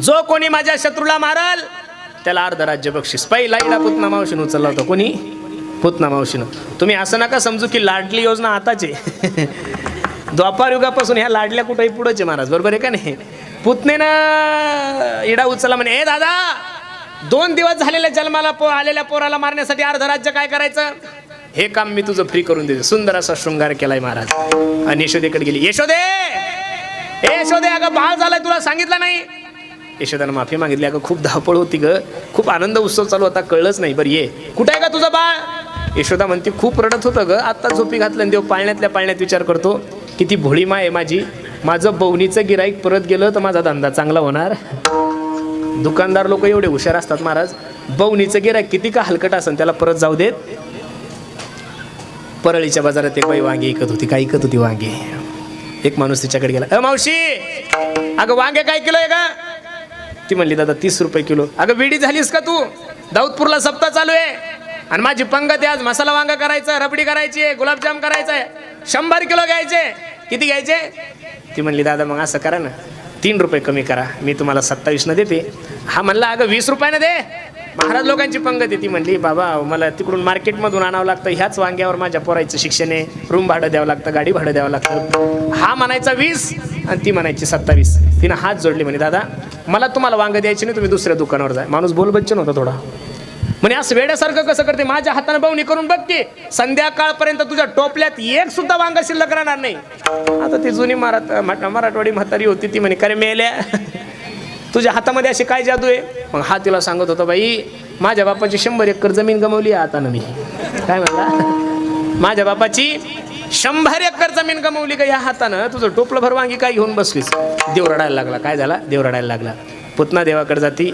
जो कोणी माझ्या शत्रूला मारल त्याला अर्ध राज्य बक्षीस. पहिला इडा पुतना मावशीनं उचलला होता. कोणी? पुतना मावशीनं. तुम्ही असं नका समजू की लाडली योजना आताच आहे. द्वापार युगापासून ह्या लाडल्या कुठेही पुढेच आहे महाराज. बरोबर आहे का नाही? पुतनेनं इडा उचलला म्हणे, ए दादा 2 दिवस झालेल्या जन्माला आलेल्या पोराला मारण्यासाठी अर्ध राज्य काय करायचं? हे काम मी तुझं फ्री करून देतो. सुंदर असा शृंगार केलाय महाराज. आणि यशोदेकडे गेली. यशोदे अगं बाळ झालाय तुला सांगितलं नाही? यशोदानं माफी मागितली. अगं खूप धावपळ होती ग, खूप आनंद उत्सव चालू होता, कळलंच नाही. बरं ये, कुठे आहे का तुझं बाळ? यशोदा म्हणते खूप रडत होतं ग, आत्ता झोपी घातलं. देव पाळण्यातल्या पाळण्यात विचार करतो किती भोळी माय आहे माझी. माझं बवणीचं गिराईक परत गेलं तर माझा धंदा चांगला होणार. दुकानदार लोक एवढे हुशार असतात महाराज. बवणीचं गिराईक किती का हलकट असेल त्याला परत जाऊ देत. परळीच्या बाजारात एक बाई वांगे विकत होती. काय विकत होती? वांगे. एक माणूस तिच्याकडे गेला, मावशी अगं वांगे काय किलो आहे का? ती म्हणली दादा 30 रुपये किलो. अगं वेडी झालीस का तू? दाऊदपूरला सप्ताह चालू आहे आणि माझी पंगत आहे आज. मसाला वांगा करायचा, रबडी करायची आहे, गुलाबजाम करायचा आहे, 100 किलो घ्यायचे. किती घ्यायचे? ती म्हणली दादा मग असं करा ना 3 रुपये कमी करा, मी तुम्हाला 27 देते. हा म्हणला अगं 20 रुपयानं दे, महाराज लोकांची पंगत आहे. ती म्हणली बाबा मला तिकडून मार्केटमधून आणावं लागतं, ह्याच वांग्यावर माझ्या पोरायचं शिक्षण आहे, रूम भाडं द्यावं लागतं, गाडी भाडं द्यावं लागतं. हा म्हणायचा 20 आणि ती म्हणायची 27. तिनं हात जोडले म्हणे दादा मला तुम्हाला वांग द्यायचे नाही, तुम्ही दुसऱ्या दुकानावर जा. माणूस बोलबच्चन होता थोडा. म्हणे असं वेड्यासारखं कसं करते? माझ्या हाताने बवणी करून बघ की संध्याकाळपर्यंत तुझ्या टोपल्यात एक सुद्धा वांग शिल्लक राहणार नाही. आता ती जुनी मराठवाडी म्हातारी होती. ती म्हणे करे मेल्या तुझ्या हातामध्ये अशी काय जादू आहे? मग हा तिला सांगत होता बाई माझ्या बापाची 100 एकर जमीन गमावली हातानं मी. काय म्हणला? माझ्या बापाची 100 एकर जमीन गमावली का या हातानं? तुझं टोपलं भर वांगी काय घेऊन बसलीस? देव रडायला लागला. काय झाला? देव रडायला लागला. पुतना देवाकडे जाती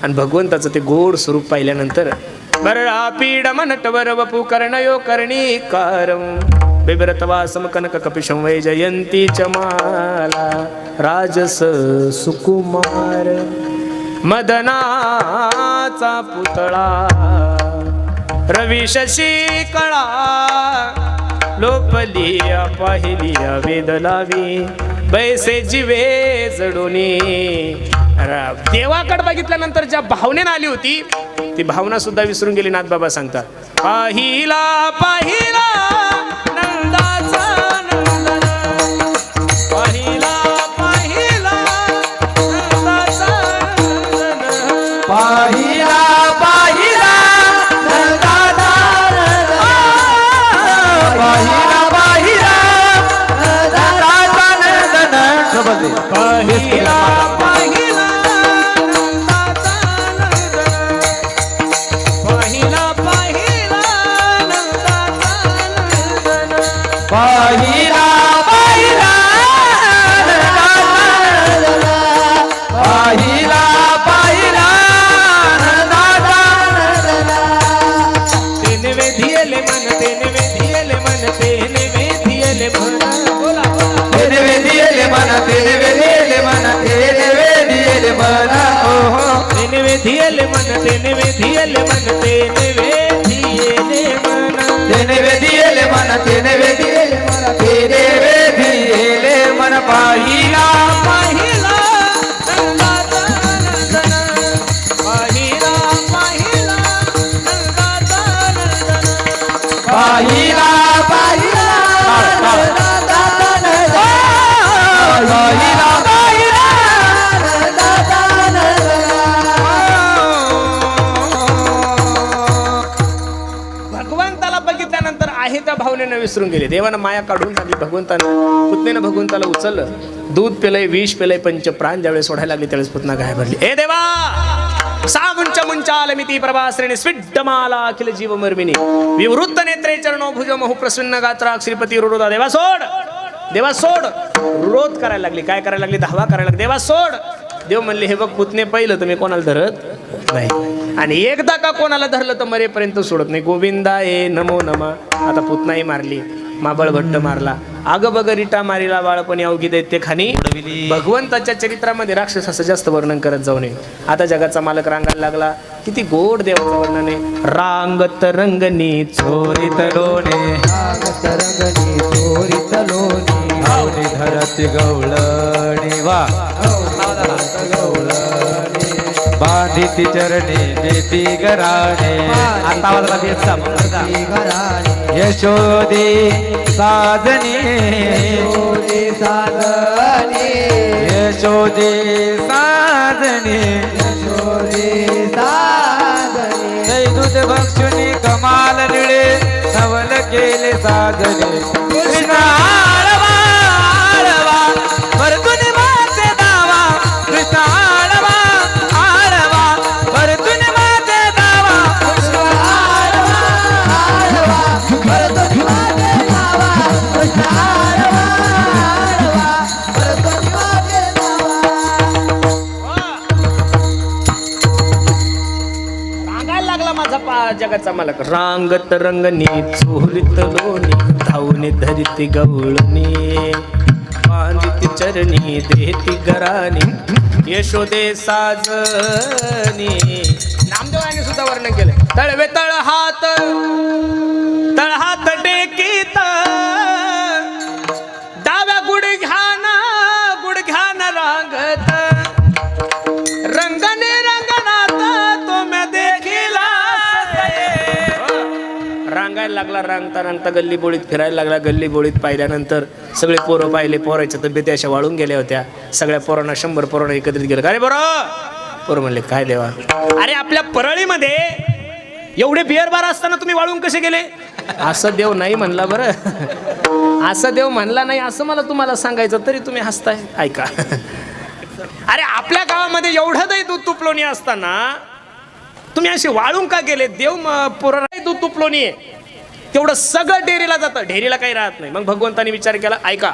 आणि भगवंताचं ते गोड स्वरूप पाहिल्यानंतर बरळा पीड मनटवर वपू कर्णयो कर्णी कारम बिबरतवासम कनक कपिशं वै जयंती चमाला राजस सुकुमार मदनाचा पुतळा रवी शशी कळा लोपलिया पाहिलिया वेद लावी बैसे जीवे जडोनी. देवाकडे बघितल्यानंतर ज्या भावनेनं आली होती ती भावना सुद्धा विसरून गेली. नाथबाबा सांगतात, पाहिला पाहिला नंदाचा नंदन, पाहिला पाहिला नंदाचा नंदन,
पाहिला पाहिला नंदाचा नंदन, पाहिला पाहिला नंदाचा नंदन.
पाहिला पाहिला नंदाचा नंदन, पाहिला पाहिला नंदाचा नंदन,
पाहिला पाहिला नंदाचा नंदन, पाहिला पाहिला नंदाचा नंदन.
तेने वेधियले मन, तेने वेधियले मन, तेने वेधियले मन. बोला बोला.
तेने वेदियेले मन, तेने वेदियेले मन, तेने वेदियेले मन. हो हो.
तेने वेधियले मन, तेने वेधियले मन, तेने वेधियले मन.
तेने वेदियेले मन, तेने वेदियेले मन, तेने वेदियेले मन. पाहिला
पाहिला नंदाचा नंदन, पाहिला पाहिला नंदाचा नंदन,
पाहिला पाहिला नंदाचा नंदन, पाहिला पाहिला नंदाचा नंदन.
भगवंताला बघितल्यानंतर आहे त्या भावनेनं विसरून गेले. देवानं माया काढून टाकली भगवंतानं. पुतनेनं भगवंताला उचललं, दूध पिलंय, विष पिलंय, पंचप्राण ज्यावेळेस सोडायला लागली त्यावेळेस पुतना गाय भरली. ए देवा सामुंच मुंचालमिती प्रभाश्रेणी स्विड्डमाला अखिल जीव मर्मिनी विवृत्त नेत्रे चरणो भुज महु प्रसन्न गात्रा श्रीपती रुरुदा. देवा सोड, देवा सोड. रोध करायला लागली. काय करायला लागली? धावा करायला लागली. देवा सोड. देव म्हणले, हे बघ पुतणे पहिलं तर मी कोणाला धरत नाही, आणि एकदा का कोणाला धरलं तर मरेपर्यंत सोडत नाही. गोविंदा ए नमो नमा. आता पुतनाही मारली, माबळ भट्ट मारला, आग बग रिटा मारिला बाळपणी अवघी दैत्य खानी. भगवंताच्या चरित्रामध्ये राक्षसाचं जास्त वर्णन करत जाऊ नये. आता जगाचा मालक रांगायला लागला. किती गोड देवाचं वर्णन आहे. रांगत रंगनी
चोरीत लोणे, तरंगणी चोरीत लोणी, आवडी धरती गवळणी. वा गवळणी, बांधिती चरणी देती घराणे. आता वाला घराणे. यशोदे साजनी, यशोदे साजनी, यशोदे साजनी, यशोदे साजनी. जय दूध भक्षुनी कमाल निळे, नवल केले साजने. कृष्ण आळवा आळवा परतुनी माते दावा, कृष्ण आळवा आळवा परतुनी माते दावा, कृष्ण आळवा आळवा परतुनी माते दावा, कृष्ण आळवा आळवा परतुनी माते दावा.
रांगायला लागला माझा जगाचा मालक. रांगत रंगनी चोरीत लोणी, धावणे धरिती गवळणी, बांधिती चरणी देती घराणी, यशोदे साजनी. नामदेवाने सुद्धा वर्णन केलं. तळवे तळहात टेकीत, डाव्या गुडघ्यान रांगत, रंगने रंगनात तुम्ही देखीला. रांगायला लागला. रांगता रांगता गल्ली बोळीत फिरायला लागला. गल्ली बोळीत पाहिल्यानंतर सगळे पोरं पाहिले. पोराच्या तब्येती अशा वाळून गेल्या होत्या. सगळ्या पोरांना 100 पोरांना एकत्रित गेलं. अरे पोरं म्हणले, काय देवा, अरे आपल्या परळीमध्ये एवढे बिअर बार असताना तुम्ही वाळून कसे गेले? असं देव नाही म्हणला. बरं असं देव म्हणला नाही असं मला तुम्हाला सांगायचं, तरी तुम्ही हसताय. ऐका, अरे आपल्या गावामध्ये एवढं दही दूध तुपलोणी असताना तुम्ही असे वाळून का गेले? देव पुरा दूध तुपलोणी आहे, तेवढं सगळं डेअरीला जातं, डेअरीला काही राहत नाही. मग भगवंतानी विचार केला. ऐका,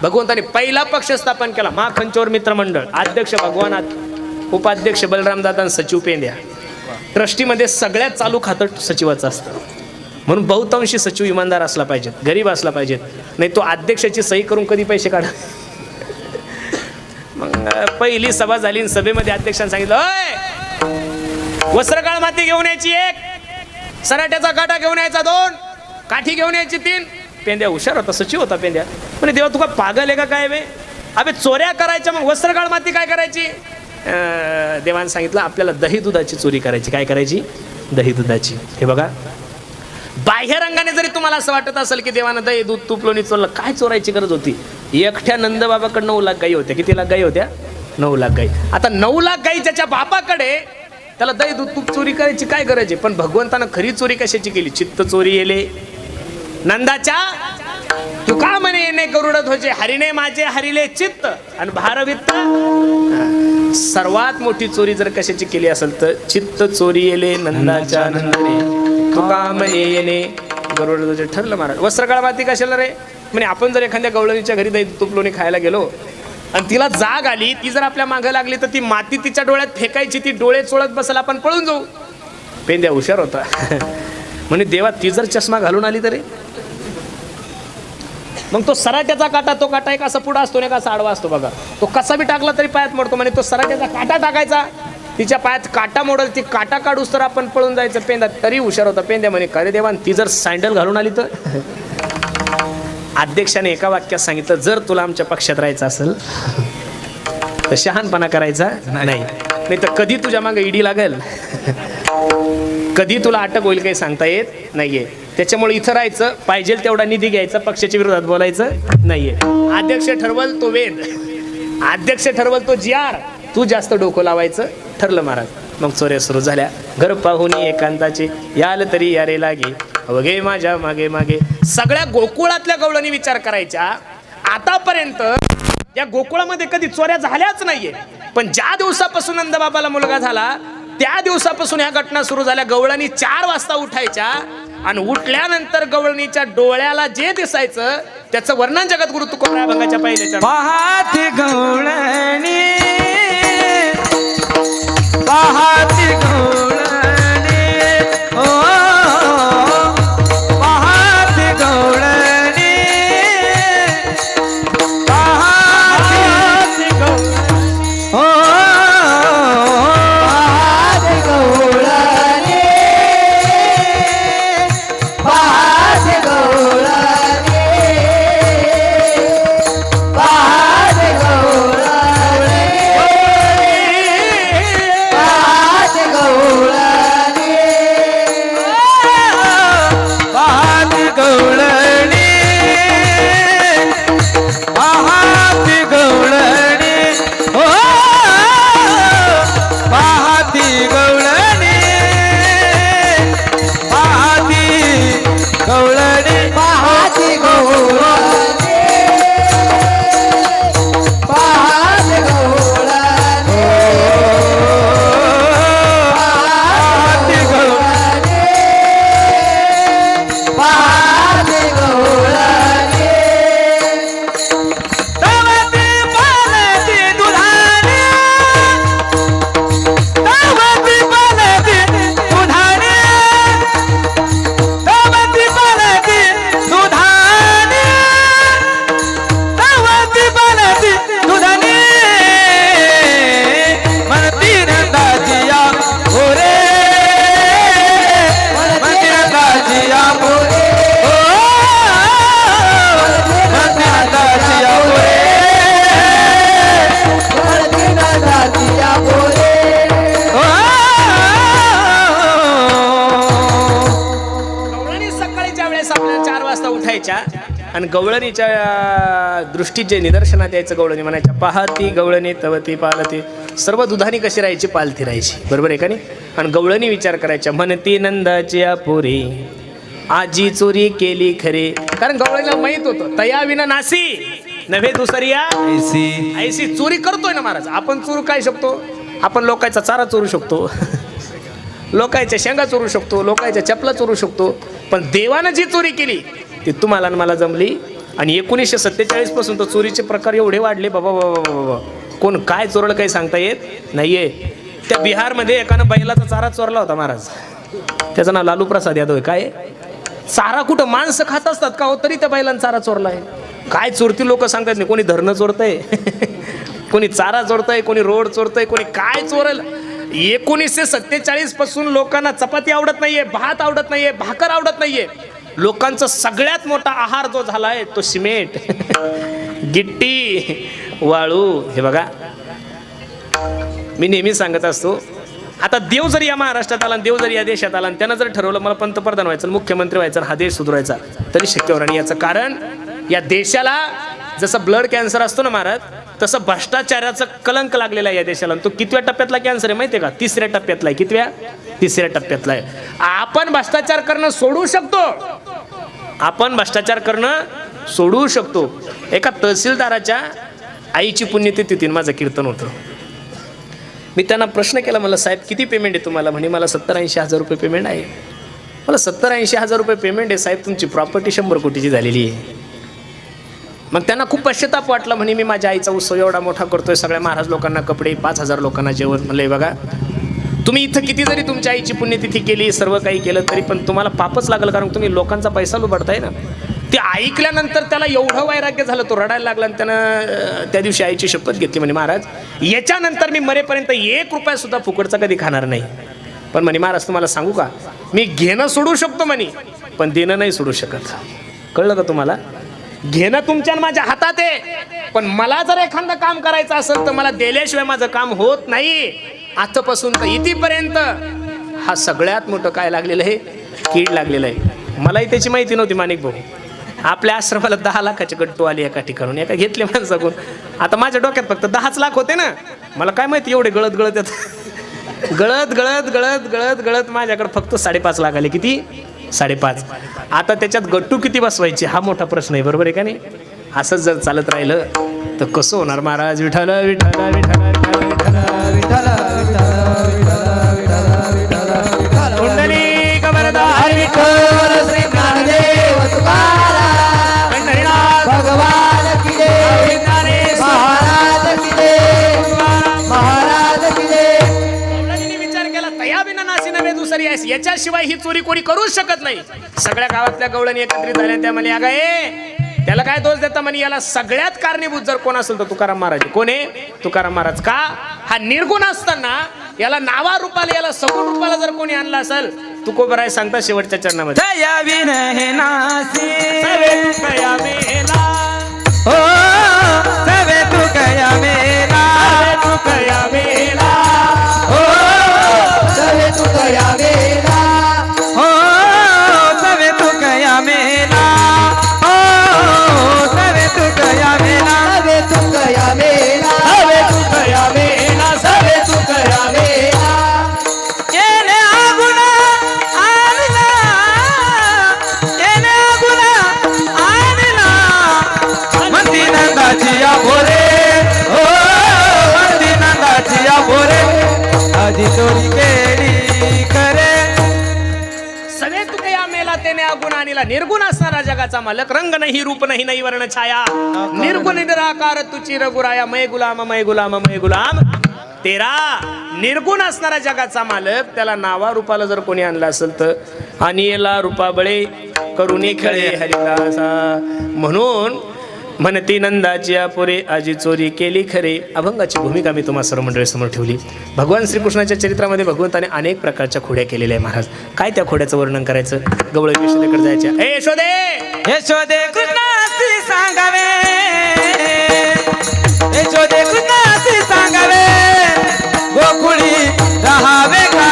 भगवंतानी पहिला पक्ष स्थापन केला, महाखंचोर मित्र मंडळ. अध्यक्ष भगवानाथ, उपाध्यक्ष बलरामदादा, सचिव पेंद्या. ट्रस्टीमध्ये सगळ्यात चालू खातं सचिवाचं असतं. म्हणून बहुतांशी सचिव इमानदार असला पाहिजेत, गरीब असला पाहिजेत, नाही तो अध्यक्षाची सही करून कधी पैसे काढा. मग पहिली सभा झाली आणि सभेमध्ये अध्यक्षांनी सांगितलं, ओय वस्त्रकाळ माती घेऊन यायची 1, सराट्याचा काटा घेऊन यायचा 2, काठी घेऊन यायची 3. पेंद्या हुशार होता, सचिव होता पेंद्या. म्हणजे देवा तुका पागल आहे का काय बे? अबे चोऱ्या करायच्या, मग वस्त्रगाळ माती काय करायची? देवाने सांगितलं आपल्याला दही दुधाची चोरी करायची. काय करायची? दही दुधाची. हे बघा, बाह्य रंगाने जरी तुम्हाला असं वाटत असेल की देवानं दही दूध तूप लोणी चोरलं, काय चोरायची गरज होती? एकट्या नंदबाबाकडे 9 लाख गाई होत्या. किती लाख गाई होत्या? 9 लाख गाई. आता 9 लाख गाई ज्याच्या बापाकडे, त्याला दही दूध तूप चोरी करायची काय गरज आहे? पण भगवंतानं खरी चोरी कशाची केली? चित्त चोरी येले नंदाच्या. तू का म्हणे येणे गरुडत होचे, हरिणे माझे हरिले चित्त आणि भारवित्त. सर्वात मोठी चोरी जर कशाची केली असेल तर चित्त चोरी येले नंदाच्या नंदने. तू का म्हणे येणे गरुडत होचे. ठरलं महाराज. वस्त्रकाळ माती कशाला रे? म्हणजे आपण जर एखाद्या गवळणीच्या घरी दही तूप लोणी खायला गेलो आणि तिला जाग आली, ती जर आपल्या मागं लागली तर ती माती तिच्या डोळ्यात फेकायची. ती डोळे चोळत बसला, आपण पळून जाऊ. पेंद्या हुशार होता. म्हणे देवा ती जर चष्मा घालून आली तरी. मग तो सराट्याचा काटा, तो काटा एक असा पुढा असतो ना, असा आडवा असतो बघा. तो कसा बी टाकला तरी पायात मोडतो. म्हणे तो सराट्याचा काटा टाकायचा, तिच्या पायात काटा मोडल, ती काटा काढूस तर आपण पळून जायचं. पेंदा तरी हुशार होता. पेंद्या म्हणे खरे देवा ती जर सँडल घालून आली तर. अध्यक्षाने एका वाक्यात सांगितलं, जर तुला आमच्या पक्षात राहायचं असेल तर शहाणपणा करायचा नाही तर कधी तुझ्या मागे ईडी लागेल, कधी तुला अटक होईल काही सांगता येत नाहीये. त्याच्यामुळे इथं राहायचं, पाहिजे तेवढा निधी घ्यायचा, पक्षाच्या विरोधात बोलायचं नाहीये. अध्यक्ष ठरवल तो वेद, अध्यक्ष ठरवल तो GR, तू जास्त डोकं लावायचं. ठरलं महाराज. मग चोऱ्या सुरू झाल्या. घर पाहुणी एकांताचे याल तरी यारे लागे, अवघे माझ्या मागे मागे. सगळ्या गोकुळातल्या गवळणी विचार करायच्या, आतापर्यंत या गोकुळामध्ये कधी चोऱ्या झाल्याच नाहीये. पण ज्या दिवसापासून नंदबाबाला मुलगा झाला त्या दिवसापासून ह्या घटना सुरू झाल्या. गवळणी 4 वाजता उठायच्या आणि उठल्यानंतर गवळणीच्या डोळ्याला जे दिसायचं त्याचं वर्णन जगद्गुरु तुकोबराय अभंगाच्या पहिल्याच्या.
पाहती गवळणी, पाहती गवळणी, ओ पाहती गवळणी, पाहती गवळणी, ओ पाहती गवळणी, पाहती गवळणी, पाहती गवळणी, पाहती गवळणी, पाहती गवळणी, पाहती गवळणी, ओ पाहती गवळणी, पाहती गवळणी, पाहती गवळणी, पाहती गवळणी, पाहती गवळणी, पाहती गवळणी. तवती पालती दुधाने, तवती पालती दुधाने, तवती पालती दुधाने, तवती पालती दुधाने. म्हणती नंदाजिया मोरे, म्हणती नंदाजिया मोरे, ओ म्हणती नंदाजिया मोरे, म्हणती नंदाजिया मोरे, ओ.
गवळणी सकाळीच्या वेळेस आपल्याला 4 वाजता उठायच्या आणि गवळणीच्या दृष्टीत जे निदर्शनात यायचं गवळणी म्हणायच्या, पाहती गवळणी तवती पालती. सर्व दुधानी कशी राहायची? पालथी राहायची. बरोबर आहे का नाही? आणि गवळणी विचार करायच्या, म्हणती नंदाची पोरी आजी चोरी केली खरे. कारण गवळणीला माहित होतं तया विना नासी नव्हे दुसरिया
ऐसी.
ऐसी. चोरी करतोय ना महाराज आपण. चोरू काय शकतो आपण? लोकांचा चारा चोरू शकतो, लोकांच्या शेंगा चोरू शकतो, लोकांच्या चपला चोरू शकतो. पण देवानं जी चोरी केली ती तुम्हाला आणि मला जमली. आणि 1947 पासून तर चोरीचे प्रकार एवढे वाढले बाबा बाबा बाबा. कोण काय चोरलं काही सांगता येत नाहीये. त्या बिहारमध्ये एकानं बैलाचा चारा चोरला होता महाराज. त्याचं नाव लालू प्रसाद यादव आहे. काय चारा कुठं माणसं खात असतात का हो, तरी त्या बैलांना चारा चोरलाय. काय चोरती लोक सांगतात नाही. कोणी धरणं चोरतंय, कोणी चारा चोरतंय, कोणी रोड चोरतंय, कोणी काय चोरल. 1947 पासून लोकांना चपाती आवडत नाहीये, भात आवडत नाहीये, भाकर आवडत नाहीये. लोकांचा सगळ्यात मोठा आहार जो झालाय तो सिमेंट, गिट्टी, वाळू. हे बघा, मी नेहमी सांगत असतो, आता देव जरी या महाराष्ट्रात आला, देव जरी या देशात आला आणि त्यानं जर ठरवलं मला पंतप्रधान व्हायचं, मुख्यमंत्री व्हायचं, हा देश सुधारायचा, तरी शक्य होणार नाही. याचं कारण या देशाला जसं ब्लड कॅन्सर असतो ना महाराज, तसं भ्रष्टाचाराचं कलंक लागलेला आहे या देशाला. तो कितव्या टप्प्यातला कॅन्सर आहे माहिती आहे का? 3ऱ्या टप्प्यातला आहे. कितव्या? 3ऱ्या टप्प्यातला आहे. आपण भ्रष्टाचार करणं सोडू शकतो. आपण भ्रष्टाचार करणं सोडू शकतो. एका तहसीलदाराच्या आईची पुण्यतिथी होती, माझं कीर्तन होतं. मी त्यांना प्रश्न केला, मला साहेब किती पेमेंट आहे तुम्हाला? म्हणे मला 70-80 हजार रुपये पेमेंट आहे. मला 70-80 हजार रुपये पेमेंट आहे साहेब, तुमची प्रॉपर्टी 100 कोटीची झालेली आहे. मग त्यांना खूप पश्चाताप वाटला. म्हणे मी माझ्या आईचा उत्सव एवढा मोठा करतोय, सगळ्या महाराज लोकांना कपडे, 5000 लोकांना जेवण. म्हणलं बघा, तुम्ही इथं किती जरी तुमच्या आईची पुण्यतिथी केली, सर्व काही केलं, तरी पण तुम्हाला पापच लागलं, कारण तुम्ही लोकांचा पैसा लुबाडताय ना. ते ऐकल्यानंतर त्याला एवढं वैराग्य झालं, तो रडायला लागला आणि त्यानं त्या दिवशी आईची शपथ घेतली. म्हणे महाराज, याच्यानंतर मी मरेपर्यंत 1 रुपया सुद्धा फुकटचा कधी खाणार नाही. पण म्हणे महाराज तुम्हाला सांगू का, मी घेणं सोडू शकतो म्हणे, पण देणं नाही सोडू शकत. कळलं का तुम्हाला? घेणं तुमच्या माझ्या हातात आहे, पण मला जर एखादं काम करायचं असेल तर मला दिल्याशिवाय माझं काम होत नाही. आतापासून तर इथेपर्यंत हा सगळ्यात मोठं काय लागलेलं आहे, कीड लागलेलं आहे. मलाही त्याची माहिती नव्हती. माणिक भाऊ, आपल्या आश्रमाला 10 लाखाचे गट्टू आले एका ठिकाणून, एका घेतले माणसाकडून. आता माझ्या डोक्यात फक्त 10च लाख होते ना, मला काय माहिती एवढे गळत गळत येत, गळत गळत गळत गळत गळत माझ्याकडे फक्त 5.5 लाख आले. किती? 5.5. आता त्याच्यात गट्टू किती बसवायचे हा मोठा प्रश्न आहे, बरोबर आहे का नाही? असंच जर चालत राहिलं तर कसं होणार महाराज? विठ्ठल विठ्ठल विठ्ठल विठ्ठल विठ्ठल विठ्ठल कुंडलिक वरदार विठ्ठल श्री ज्ञानदेव तुकाराम पंढरीनाथ भगवान की जय, ज्ञानेश्वर महाराज की जय, महाराज की जय. गवळणीने विचार केला, तया बिना नाशी नव्हे दुसरी आहेस, याच्याशिवाय ही चोरी कोणी करूच शकत नाही. सगळ्या गावातल्या गवळणी एकत्रित झाल्या. त्या म्हणे अगं ए, त्याला काय दोष देता म्हणे, याला सगळ्यात कारणीभूत जर कोण असेल तर तुकाराम महाराज. कोण आहे? तुकाराम महाराज. का? हा निर्गुण असताना याला नावा रूपाला, याला सगुण रूपाला जर कोणी आणला असेल, तुकोबराय सांगता शेवटच्या चरणामध्ये,
दया विन हे नासी
सवे तू कया मेला,
हो सवे तू कया मेला,
सवे तू कया मेला,
हो
सवे तू कया मेला,
हो सवे तू कया मेला, हो सवे तू कया मेला,
सवे तू कया मेला,
सवे तू कया मेला, सवे तू कया मेला.
येणे आगुना आणला, येणे आगुना आणला, म्हणती नंदाची या भोरे, हो म्हणती नंदाची या भोरे, आधी चोरी केली करे.
सवे तू कया मेला त्याने अगुण आणला. निर्गुण असणारा जगाचा मालक, रंग नाही रूप नाही नाही वर्ण छाया, निर्गुण निराकार तुची रघुराया, मय गुलाम मय गुलाम मय गुलाम तेरा. निर्गुण असणारा जगाचा मालक, त्याला नावा रूपाला जर कोणी आणला असेल तर, आणि याला रूपाबळे करुणी खेळे हरिदासा. म्हणून म्हणती नंदाची पुरे आजी चोरी केली खरे. अभंगाची भूमिका मी तुम्हा सर्व मंडळीसमोर ठेवली. भगवान श्रीकृष्णाच्या चरित्रामध्ये भगवंताने अनेक प्रकारच्या खोड्या केलेल्या आहे महाराज. काय त्या खोड्याचं वर्णन करायचं? गवळ यशोदेकडे जायच्या. ए यशोदे,
यशोदे कृष्णासी सांगावे, यशोदे कृष्णासी सांगावे, गोकुळी राहावे का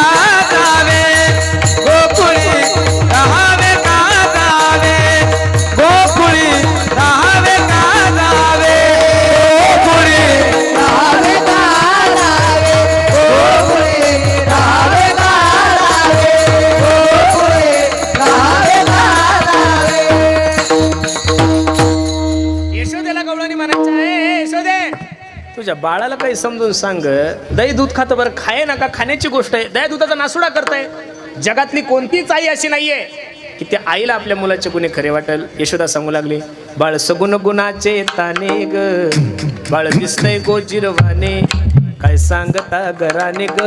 जावे, गोकुळी राहावे का जावे, गोकुळी राहावे का जावे, गोकुळी
राहावे का राहावे, गोकुळे राहावे का राहावे, गोकुळे राहावे का राहावे.
यशोदेला गवळणी म्हणायच्या, ए यशोदे, तुझ्या बाळाला काही समजून सांग. दही दूध खातं बरं, खाये नका खाण्याची गोष्ट आहे. दही दुधाचा नासुडा करताय. जगातली कोणतीच आई अशी नाहीये की त्या आईला आपल्या मुलाचे गुन्हे खरे वाटेल. यशोदा सांगू लागली, बाळ सगुण गुणाचे ताने ग, बाळ दिसतय गोजिरवाने, काय सांगता घराने ग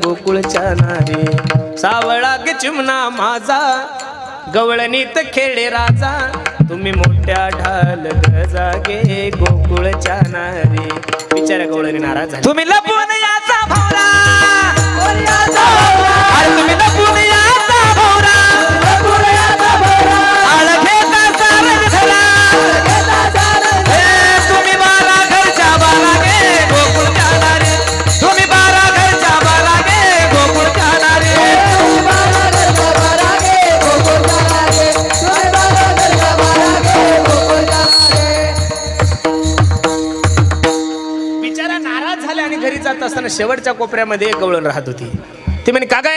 गोकुळच्या नारे, सावळा ग चिमणा माझा, गवळणीत खेळे राजा, तुम्ही मोठ्या ढाल गजागे गोकुळच्या नारे. बिचाऱ्या गवळणी नाराज झाली.
तुम्ही लपून याचा भवरा, अरे तुम्ही लपून याचा भवरा, आळ घेता सारंग धरा, तुम्ही बारा घरच्या
शेवटच्या कोपऱ्यामध्ये एक गवळण राहत होती. ती म्हणे का गे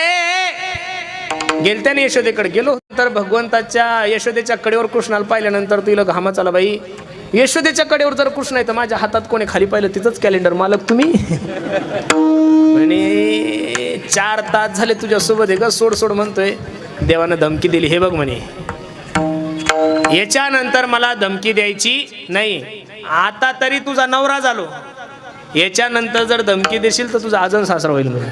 गेलत्याने यशोदेकडे गेलो तर भगवंताच्या यशोदेच्या कडेवर कृष्णाला पाहिल्यानंतर तिला घामाच आला. बाई यशोदेच्या कडेवर जर कृष्ण आहे तर माझ्या हातात कोणी खाली पाहिलं तिथंच कॅलेंडर मालक तुम्ही. म्हणे 4 तास झाले तुझ्या सोबत आहे का सोड सोड म्हणतोय. देवानं धमकी दिली. हे बघ म्हणे याच्यानंतर मला धमकी द्यायची नाही. आता तरी तुझा नवरा झालो, याच्यानंतर जर धमकी देशील तर तुझा आजन सासरा होईल म्हणून.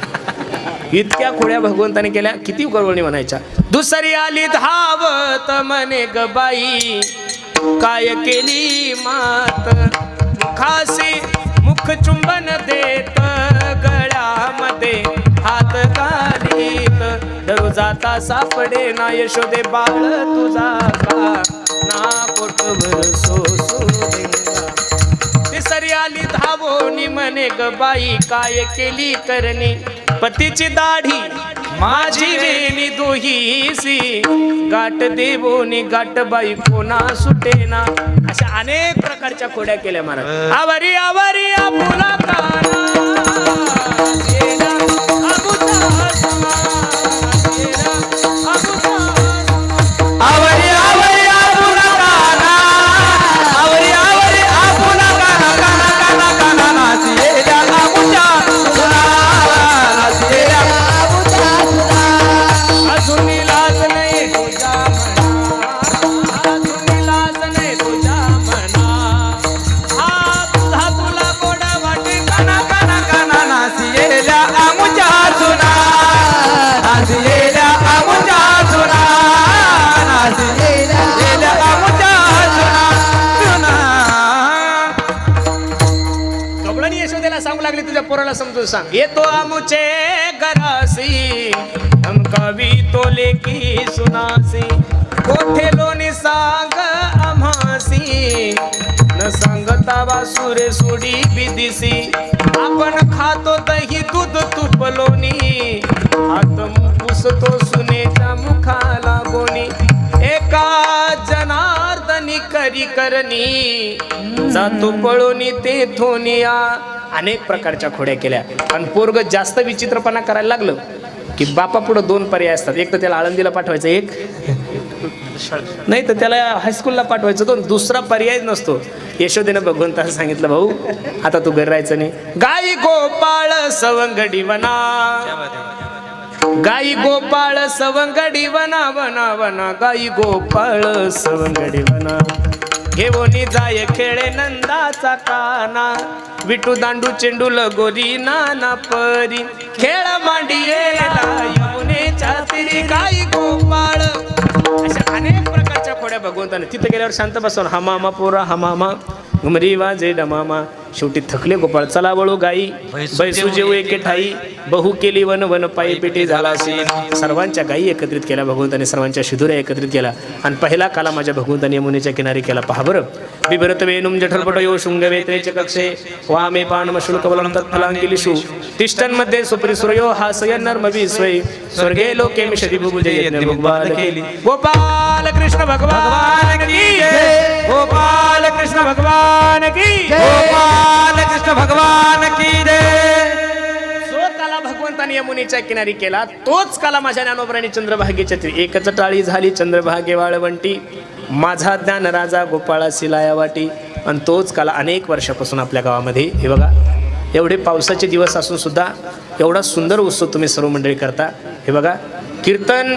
इतक्या खोड्या भगवंताने केल्या. किती गरवणी म्हणायच्या. दुसरी आली धावत म्हणे ग बाई काय केली मात खासी मुख चुंबन देत गळ्यामध्ये हात घालीत दररोज जाता सापडे ना यशोदे बाळ तुझा का ना पोटभर सोसू देगा. तिसरी आली धावोनी म्हणे ग बाई काय केली करणी पतीची दाढी माझी वेणी दोहीसी गाठ देवोनी गाठ बाई कोणा सुटेना. अशा अनेक प्रकारच्या खोड्या केल्या महाराज. आवरी आवरी आपुला काना गेला अबुता गेला अबुता.
आवरी आवरी आपुला काना आवरी आवरी आपुला काना काना काना काना नाचिया आपुच्या सुना नाचिया
अजून लाज नाही तुझ्या मना अजून लाज नाही तुझ्या मना. हा तुझा तुला गोड वाटे
काना काना काना नाचिया आमुच्या सुना नाचिया आमुच्या सुना नाचिया आमुच्या सुना.
कबळणी यशोदेला सांगू लागली तुझ्या पोराला समजून सांग. येतो आमुचे घरासी हम कवी तोले की सुनासी कोठे लोणी सांग आम्हासी न सांगता वासुरे सोडी बिदिसी आपण खातो दही दूध तूप लोणी हात पुसतो सुनेच्या मुखाला गोणी एका जनार्दनी करी करणी जातो पळोनी ते थोनिया. अनेक प्रकारच्या खोड्या केल्या. आणि पोरग जास्त विचित्रपणा करायला लागलं की बापा पुढे 2 पर्याय असतात. एक तर त्याला आळंदीला पाठवायचं, एक नाही तर त्याला हायस्कूलला पाठवायचं. तो दुसरा पर्याय नसतो. यशोदेनं भगवंताला सांगितलं भाऊ आता तू घरी राहायचं नाही. गाई गोपाळ सवंगडी वना गाई गोपाळ सवंगडी वना वना वना गाई गोपाळ सवंगडी वना घेवोनी जाय खेळे नंदाचा काना विटू दांडू चेंडू लगोरी नाना परी खेळ मांडियेला यमुनेच्या तीरी गाई गोपाळ. अशा अनेक प्रकारच्या खोड्या भगवंताने. तिथे गेल्यावर शांत बसवून हा मामा पोरा हा मामा घुमरी वाजे डमामा. शेवटी थकले गोपाळ चला वळू गाई बैसू जेऊ एके ठाई बहु केली वन वन पायी पेटी झाला. सर्वांच्या गायी एकत्रित केल्या भगवंताने, सर्वांच्या शिदुऱ्या एकत्रित केला आणि पहिला काला माझ्या भगवंताने यमुनेच्या किनारी केला. पहा बरं. बिभरत वेणुम जठरपट यो शृंगवेत्रेचे कक्षे वामे पानम शुल्कवलम तत्फलांगिलिषु तिष्ठन्मध्ये सुपरिसुरयो हासयन् नर्मविस्वै स्वर्गे लोके मिषति बुभुजे यज्ञ भगवान केली. गोपाल कृष्ण भगवान की जय. गोपाल कृष्ण भगवान की जय.
गोपाल कृष्ण भगवान की जय.
जो काला भगवंताने यमुनेच्या किनारी केला तोच काला माझ्या ज्ञानोबराने चंद्रभागेच्या तीरी. एकच टाळी झाली चंद्रभागे वाळवंटी माझा ज्ञान राजा गोपाळासी लाया वाटी. आणि तोच काला अनेक वर्षापासून आपल्या गावामध्ये हे बघा एवढे पावसाचे दिवस असून सुद्धा एवढा सुंदर उत्सव तुम्ही सर्व मंडळी करता. हे बघा कीर्तन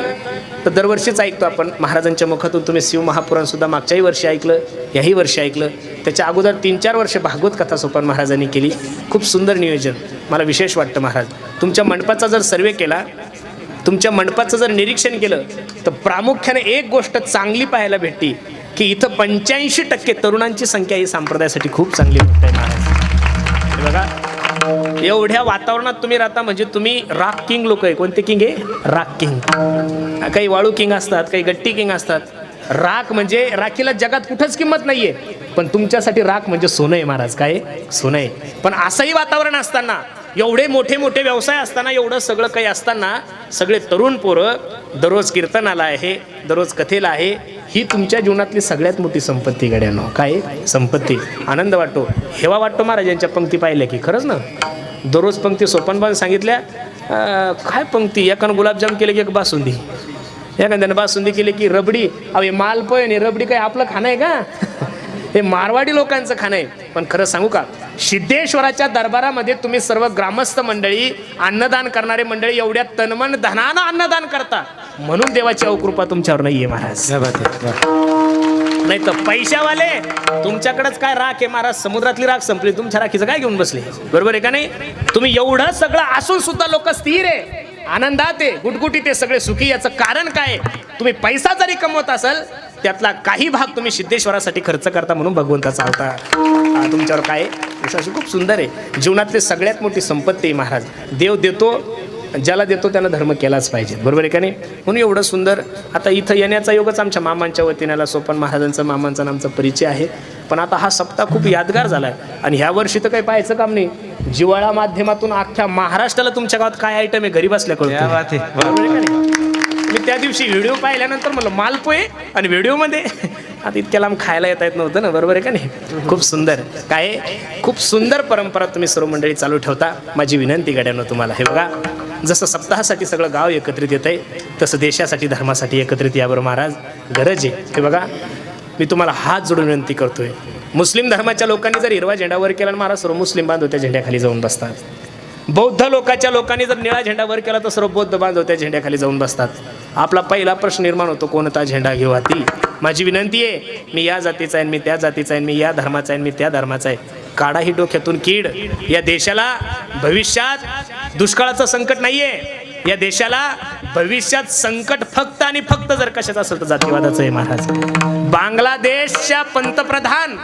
तर दरवर्षीच ऐकतो आपण महाराजांच्या मुखातून. तुम्ही शिव महापुराण सुद्धा मागच्याही वर्षी ऐकलं, याही वर्षी ऐकलं. त्याच्या अगोदर 3-4 वर्ष भागवत कथा सोपान महाराजांनी केली. खूप सुंदर नियोजन. मला विशेष वाटतं महाराज तुमच्या मंडपाचा जर सर्वे केला, तुमच्या मंडपाचं जर निरीक्षण केलं तर प्रामुख्याने एक गोष्ट चांगली पाहायला भेटते की इथं 85% तरुणांची संख्या ही संप्रदायासाठी खूप चांगली गोष्ट आहे महाराज. हे बघा एवढ्या वातावरणात तुम्ही राहता म्हणजे तुम्ही राख किंग लोक आहे. कोणते किंग आहे? राख किंग. काही वाळू किंग असतात, काही गट्टी किंग असतात. राख म्हणजे राखीला जगात कुठंच किंमत नाहीये, पण तुमच्यासाठी राख म्हणजे सोनं आहे महाराज. काय सोनं आहे. पण असंही वातावरण असताना एवढे मोठे मोठे व्यवसाय असताना एवढं सगळं काही असताना सगळे तरुण पोरं दररोज कीर्तनाला आहे, दररोज कथेला आहे ही तुमच्या जीवनातली सगळ्यात मोठी संपत्ती गड्यानो. काय संपत्ती? आनंद वाटतो, हेवा वाटतो महाराजांच्या पंक्ती पाहिल्या की. खरंच ना, दररोज पंक्ती सोपानबान सांगितल्या. काय पंक्ती? एकानं गुलाबजाम केले की एक बासुंदी, एखाद्यानं बासुंदी केली की रबडी. अवे मालपोय आणि रबडी काय आपलं खाणं आहे का? हे मारवाडी लोकांचं खाणं आहे. पण खरं सांगू का, सिद्धेश्वराच्या दरबारामध्ये तुम्ही सर्व ग्रामस्थ मंडळी, अन्नदान करणारे मंडळी एवढ्या तनमन धनानं अन्नदान करता, म्हणून देवाची अवकृपा तुमच्यावर नाहीये महाराज. नाही तर पैशावाले तुमच्याकडेच काय राख आहे महाराज, समुद्रातली राख संपली, तुमच्या राखीचं काय घेऊन बसले? बरोबर आहे का नाही? तुम्ही एवढं सगळं असून सुद्धा लोक स्थिर आहे, आनंदात आहे, गुटगुटीत आहे, सगळे सुखी. याचं कारण काय? तुम्ही पैसा जरी कमवत असाल त्यातला काही भाग तुम्ही सिद्धेश्वरासाठी खर्च करता, म्हणून भगवंताचा अवतार तुमच्यावर काय विश्वास. खूप सुंदर आहे. जीवनातली सगळ्यात मोठी संपत्ती आहे महाराज. देव देतो, ज्याला देतो त्यानं धर्म केलाच पाहिजे. बरोबर आहे का नाही? म्हणून एवढं सुंदर. आता इथं येण्याचा योगच आमच्या मामांच्या वतीने सोपान महाराजांचा, मामांचा आमचा परिचय आहे. पण आता हा सप्ताह खूप यादगार झाला आहे. आणि ह्या वर्षी तर काही पाहायचं काम नाही, जिवाळा माध्यमातून अख्ख्या महाराष्ट्राला तुमच्या गावात काय आयटम आहे घरी बसल्या कळतं. बरोबर आहे का नाही? मी त्या दिवशी व्हिडिओ पाहिल्यानंतर मला मालपोय आणि व्हिडिओमध्ये आता इतक्या लांब खायला येता येत नव्हतं ना. बरोबर आहे का नाही? खूप सुंदर. काय खूप सुंदर परंपरा तुम्ही सर्व मंडळी चालू ठेवता. माझी विनंती गड्यानं तुम्हाला, हे बघा, जसं सप्ताहासाठी सगळं गाव एकत्रित येत आहे, तसं देशासाठी धर्मासाठी एकत्रित यावर महाराज गरज आहे. हे बघा, मी तुम्हाला हात जोडून विनंती करतोय. मुस्लिम धर्माच्या लोकांनी जर हिरवा झेंडा वर केला, महाराज सर्व मुस्लिम बांधव त्या झेंड्याखाली जाऊन बसतात. बौद्ध लोकांनी जर निळा झेंडा वर केला तर सर्व बौद्ध बांधव त्या झेंड्याखाली जाऊन बसतात. आपला पहिला प्रश्न निर्माण होतो, कोणता झेंडा घेऊ हाती? माझी विनंती आहे, मी या जातीचा आहे, मी त्या जातीचा आहे, मी या धर्माचा आहे, मी त्या धर्माचा आहे. काढा ही डोक्यातून कीड. या देशाला भविष्यात दुष्काळाचं संकट नाहीये. या देशाला भविष्यात संकट फक्त आणि फक्त जर कशाचं असेल तर जातीवादाचं आहे महाराज. बांगलादेशच्या पंतप्रधान,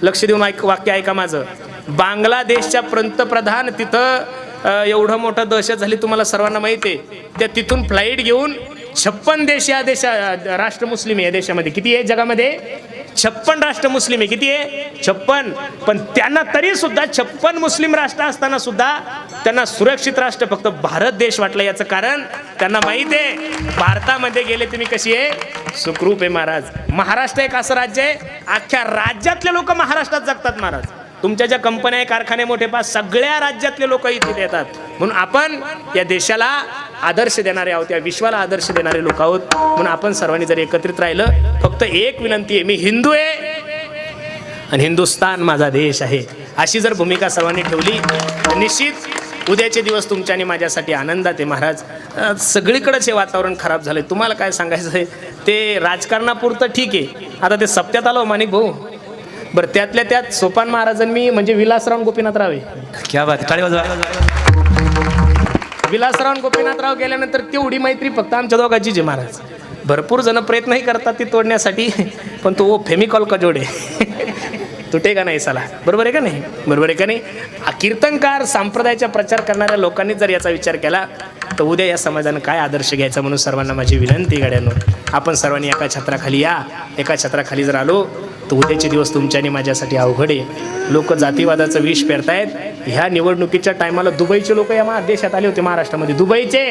लक्ष देऊन वाक्य ऐका माझं, बांगलादेशच्या पंतप्रधान तिथं एवढं मोठं दहशत झाली तुम्हाला सर्वांना माहिती आहे. त्या तिथून फ्लाईट घेऊन 56 देश, या राष्ट्र मुस्लिम आहे या देशामध्ये. किती आहे जगामध्ये? 56 राष्ट्र मुस्लिम आहे. किती आहे? 56. पण त्यांना तरी सुद्धा 56 मुस्लिम राष्ट्र असताना सुद्धा त्यांना सुरक्षित राष्ट्र फक्त भारत देश वाटलं. याचं कारण त्यांना माहित आहे, भारतामध्ये गेले तुम्ही कशी आहे, सुखरूप आहे महाराज. महाराष्ट्र एक असं राज्य आहे, अख्ख्या राज्यातले लोक महाराष्ट्रात जगतात महाराज. तुमच्या ज्या कंपन्या कारखाने मोठे पास सगळ्या राज्यातले लोक इथे येतात. म्हणून आपण या देशाला आदर्श देणारे आहोत, या विश्वाला आदर्श देणारे लोक आहोत. म्हणून आपण सर्वांनी जर एकत्रित राहिलं, फक्त एक विनंती आहे, मी हिंदू आहे आणि हिंदुस्तान माझा देश आहे, अशी जर भूमिका सर्वांनी ठेवली तर निश्चित उद्याचे दिवस तुमच्या आणि माझ्यासाठी आनंदात आहे महाराज. सगळीकडेच हे वातावरण खराब झालंय. तुम्हाला काय सांगायचं आहे, ते राजकारणापुरतं ठीक आहे. आता ते सप्त्यात आलो माणिक भाऊ, बरं त्यातल्या त्यात सोपान महाराजांनी म्हणजे विलासराव गोपीनाथराव आहे.
क्या बात, टाळी वाजवा.
विलासराव गोपीनाथराव गेल्यानंतर तेवढी मैत्री फक्त आमच्या दोघांचीच आहे महाराज. भरपूर जण प्रयत्नही करतात ती तोडण्यासाठी, पण तो फेमिकॉल का जोडे तुटेगा नाही साला. बरोबर आहे का नाही? बरोबर आहे का नाही? कीर्तनकार संप्रदायाचा प्रचार करणाऱ्या लोकांनी जर याचा विचार केला तर उद्या या समाजानं काय आदर्श घ्यायचा. म्हणून सर्वांना माझी विनंती गाड्यांनो, आपण सर्वांनी एका छत्राखाली या. एका छत्राखाली जर आलो तर उद्याचे दिवस तुमच्या आणि माझ्यासाठी अवघड आहे. लोक जातीवादाचं विष पेरतायत. ह्या निवडणुकीच्या टायमाला दुबईचे लोक या देशात आले होते, महाराष्ट्रामध्ये. दुबईचे,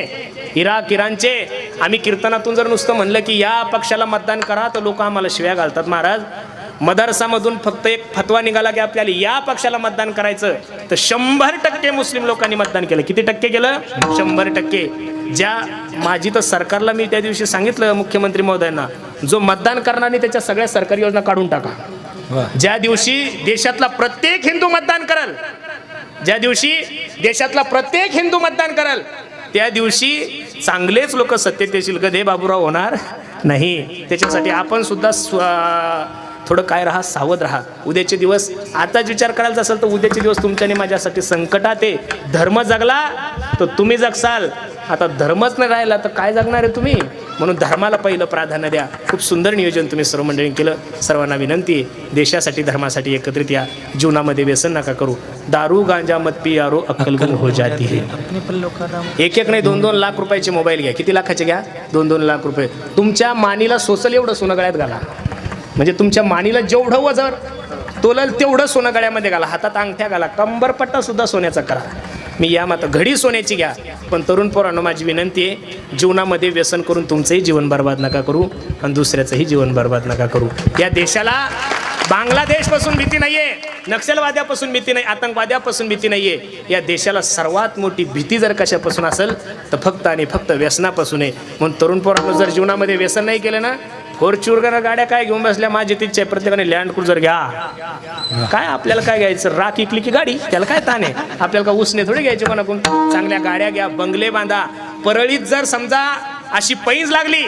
इराणचे. आम्ही कीर्तनातून जर नुसतं म्हणलं की या पक्षाला मतदान करा तर लोक आम्हाला शिव्या घालतात महाराज. मदरसामधून फक्त एक फतवा निघाला की आपल्याला या पक्षाला मतदान करायचं, तर 100% मुस्लिम लोकांनी मतदान केलं. किती टक्के केलं? 100%. माझी तर सरकारला मी त्या दिवशी सांगितलं मुख्यमंत्री महोदयांना, जो मतदान करणार नाही त्याच्या सगळ्या सरकारी योजना काढून टाका. ज्या दिवशी देशातला प्रत्येक हिंदू मतदान करल, ज्या दिवशी देशातला प्रत्येक हिंदू मतदान करल, त्या दिवशी चांगलेच लोक सत्तेत येतील, गधे बाबूराव होणार नाही. त्याच्यासाठी आपण सुद्धा थोडं काय राहा, सावध राहा. उद्याचे दिवस आताच विचार करायचा असेल तर उद्याचे दिवस तुमच्याने माझ्यासाठी संकटात आहे. धर्म जगला तर तुम्ही जगसाल, आता धर्मच नाही राहिला तर काय जगणार आहे तुम्ही? म्हणून धर्माला पहिलं प्राधान्य द्या. खूप सुंदर नियोजन तुम्ही सर्व मंडळींनी केलं. सर्वांना विनंती आहे, देशासाठी धर्मासाठी एकत्रित या. जीवनामध्ये व्यसन नका करू. दारू गांजा मत पी यारो अक्कल गुम हो जाती है. एक नाही 2-2 लाख रुपयाचे मोबाईल घ्या. किती लाखाचे घ्या? 2-2 लाख रुपये. तुमच्या मानीला सोसल एवढं सोनं गळ्यात घाला, म्हणजे तुमच्या मानीला जेवढं वजन तोलल तेवढं सोनं गळ्यामध्ये घाला. हातात अंगठ्या घाला, कंबरपट्टा सुद्धा सोन्याचा करा. मी या माता घडी सोन्याची घ्या, पण तरुण पोरांनो माझी विनंती आहे, जीवनामध्ये व्यसन करून तुमचंही जीवन बर्बाद नका करू आणि दुसऱ्याचंही जीवन बर्बाद नका करू. या देशाला बांगलादेशपासून भीती नाही आहे, नक्षलवाद्यापासून भीती नाही, आतंकवाद्यापासून भीती नाही आहे. या देशाला सर्वात मोठी भीती जर कशापासून असेल तर फक्त आणि फक्त व्यसनापासून आहे. म्हणून तरुण पोरांनो जर जीवनामध्ये व्यसन नाही केलं ना, फॉर्च्युनर गाड्या काय घेऊन बसल्या, माझी तिच्छा आहे प्रत्येकाने लँड क्रुझर घ्या. काय आपल्याला काय घ्यायचं, राख इकली की गाडी, त्याला काय ताण आहे, आपल्याला का उसने थोडी घ्यायचे कोणाकडून. चांगल्या गाड्या घ्या, बंगले बांधा. परळीत जर समजा अशी पैज लागली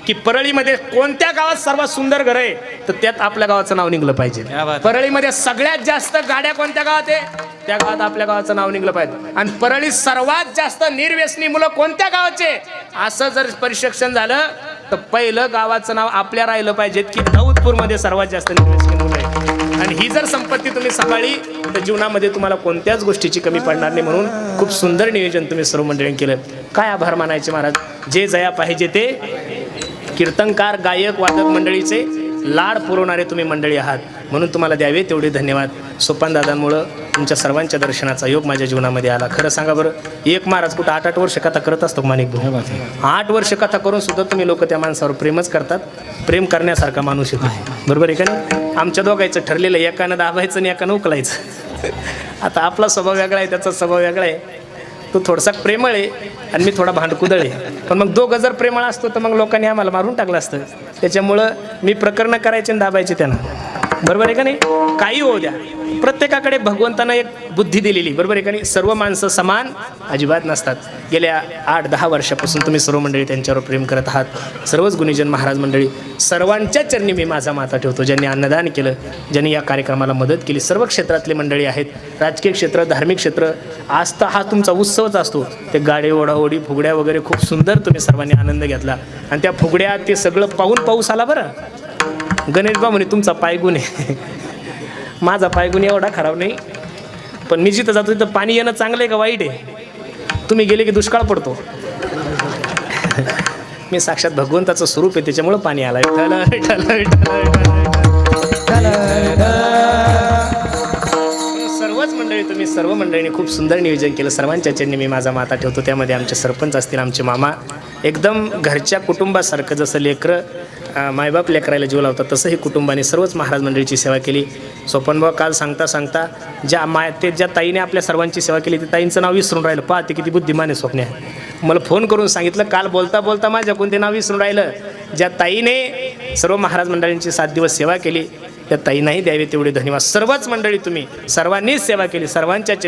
की परळीमध्ये कोणत्या गावात सर्वात सुंदर घर आहे तर त्यात आपल्या गावाचं नाव निघलं पाहिजे. परळीमध्ये सगळ्यात जास्त गाड्या कोणत्या गावात आहे त्या गावात आपल्या गावाचं नाव निघलं पाहिजे. आणि परळीत सर्वात जास्त निर्व्यसनी मुलं कोणत्या गावाचे असं जर परीक्षण झालं तर पहिलं गावाचं नाव आपल्या राहिलं पाहिजे की दाऊदपूरमध्ये सर्वात जास्त निर्व्यसनी मुलं आहे. आणि ही जर संपत्ती तुम्ही सांभाळली तर जीवनामध्ये तुम्हाला कोणत्याच गोष्टीची कमी पडणार नाही. म्हणून खूप सुंदर नियोजन तुम्ही सर्व मंडळींनी केलं. काय आभार मानायचे महाराज. जे जया पाहिजे ते कीर्तनकार, गायक, वादक मंडळीचे लाड पुरवणारे तुम्ही मंडळी आहात, म्हणून तुम्हाला द्यावे तेवढे धन्यवाद. सोपान दादांमुळं तुमच्या सर्वांच्या दर्शनाचा योग माझ्या जीवनामध्ये आला. खरं सांगा बरं, एक महाराज कुठं 8-8 वर्ष कथा करत असतो माणिक भाऊ. 8 वर्ष कथा करून सुद्धा तुम्ही लोक त्या माणसावर प्रेमच करतात. प्रेम करण्यासारखा माणूस येतो, बरोबर आहे का नाही. आमच्या दोघांचं ठरलेलं एकानं दाबायचं आणि एकानं उकलायचं. आता आपला स्वभाव वेगळा आहे, त्याचा स्वभाव वेगळा आहे. तो थोडासा प्रेमळ आहे आणि मी थोडा भांडकुदळ आहे. पण मग दोघं जर प्रेमळ असतो तर मग लोकांनी आम्हाला मारून टाकलं असतं. त्याच्यामुळं मी प्रकरणं करायचे आणि दाबायचे त्यांना, बरोबर आहे का नाही. काही होऊ द्या, प्रत्येकाकडे भगवंतानं एक बुद्धी दिलेली, बरोबर आहे का नाही. सर्व माणसं समान अजिबात नसतात. गेल्या 8-10 वर्षापासून तुम्ही सर्व मंडळी त्यांच्यावर प्रेम करत आहात. सर्वच गुणीजन महाराज मंडळी, सर्वांच्या चरणी मी माझा माथा ठेवतो. ज्यांनी अन्नदान केलं, ज्यांनी या कार्यक्रमाला मदत केली, सर्व क्षेत्रातले मंडळी आहेत. राजकीय क्षेत्र, धार्मिक क्षेत्र, आज तर हा तुमचा उत्सवच असतो. ते गाडी ओढाओढी, फुगड्या वगैरे खूप सुंदर तुम्ही सर्वांनी आनंद घेतला. आणि त्या फुगड्या ते सगळं पाहून पाऊस आला बरं. गणेश बा म्हणे तुमचा पायगुण आहे. माझा पायगुण एवढा खराब नाही, पण मी जिथं जातो तिथं पाणी येणं चांगलं आहे का वाईट आहे. तुम्ही गेले की दुष्काळ पडतो. मी साक्षात भगवंताचं स्वरूप आहे, त्याच्यामुळं पाणी आलं. सर्वच मंडळी, तुम्ही सर्व मंडळींनी खूप सुंदर नियोजन केलं. सर्वांच्या चरणी मी माझा माथा ठेवतो. त्यामध्ये आमचे सरपंच असतील, आमचे मामा, एकदम घरच्या कुटुंबासारखं, जसं लेकरं मायबाप लेकरायला जीव लावतात तसं ही कुटुंबाने सर्वच महाराज मंडळीची सेवा केली. सोपनभाऊ काल सांगता ज्या ताईने आपल्या सर्वांची सेवा केली, त्या ताईंचं नाव विसरून राहिलं. पाहते किती बुद्धिमान आहे स्वप्न्या. मला फोन करून सांगितलं काल बोलता बोलता माझ्याकडून ते नाव विसरून राहिलं. ज्या ताईने सर्व महाराज मंडळींची 7 दिवस सेवा केली त्या ताईंनाही द्यावे तेवढे धन्यवाद. सर्वच मंडळी तुम्ही सर्वांनीच सेवा केली. सर्वांच्या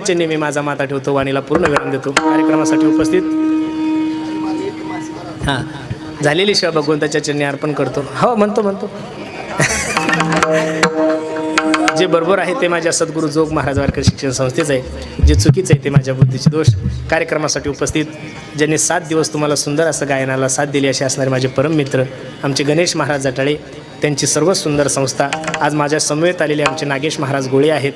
चरणी मी माझा माथा ठेवतो. वाणीला पूर्ण विराम देतो. कार्यक्रमासाठी उपस्थित हां झालेली शिवा भगवंताच्या चरणी अर्पण करतो. हो म्हणतो जे बरोबर आहे ते माझ्या सद्गुरू जोग महाराज वारकरी शिक्षण संस्थेचं आहे, जे चुकीचं आहे ते माझ्या बुद्धीचे दोष. कार्यक्रमासाठी उपस्थित ज्यांनी 7 दिवस तुम्हाला सुंदर असं गायनाला साथ दिली असे असणारे माझे परम मित्र आमचे गणेश महाराज जटाळे, त्यांची सर्व सुंदर संस्था. आज माझ्या समवेत आलेले आमचे नागेश महाराज गोळे आहेत.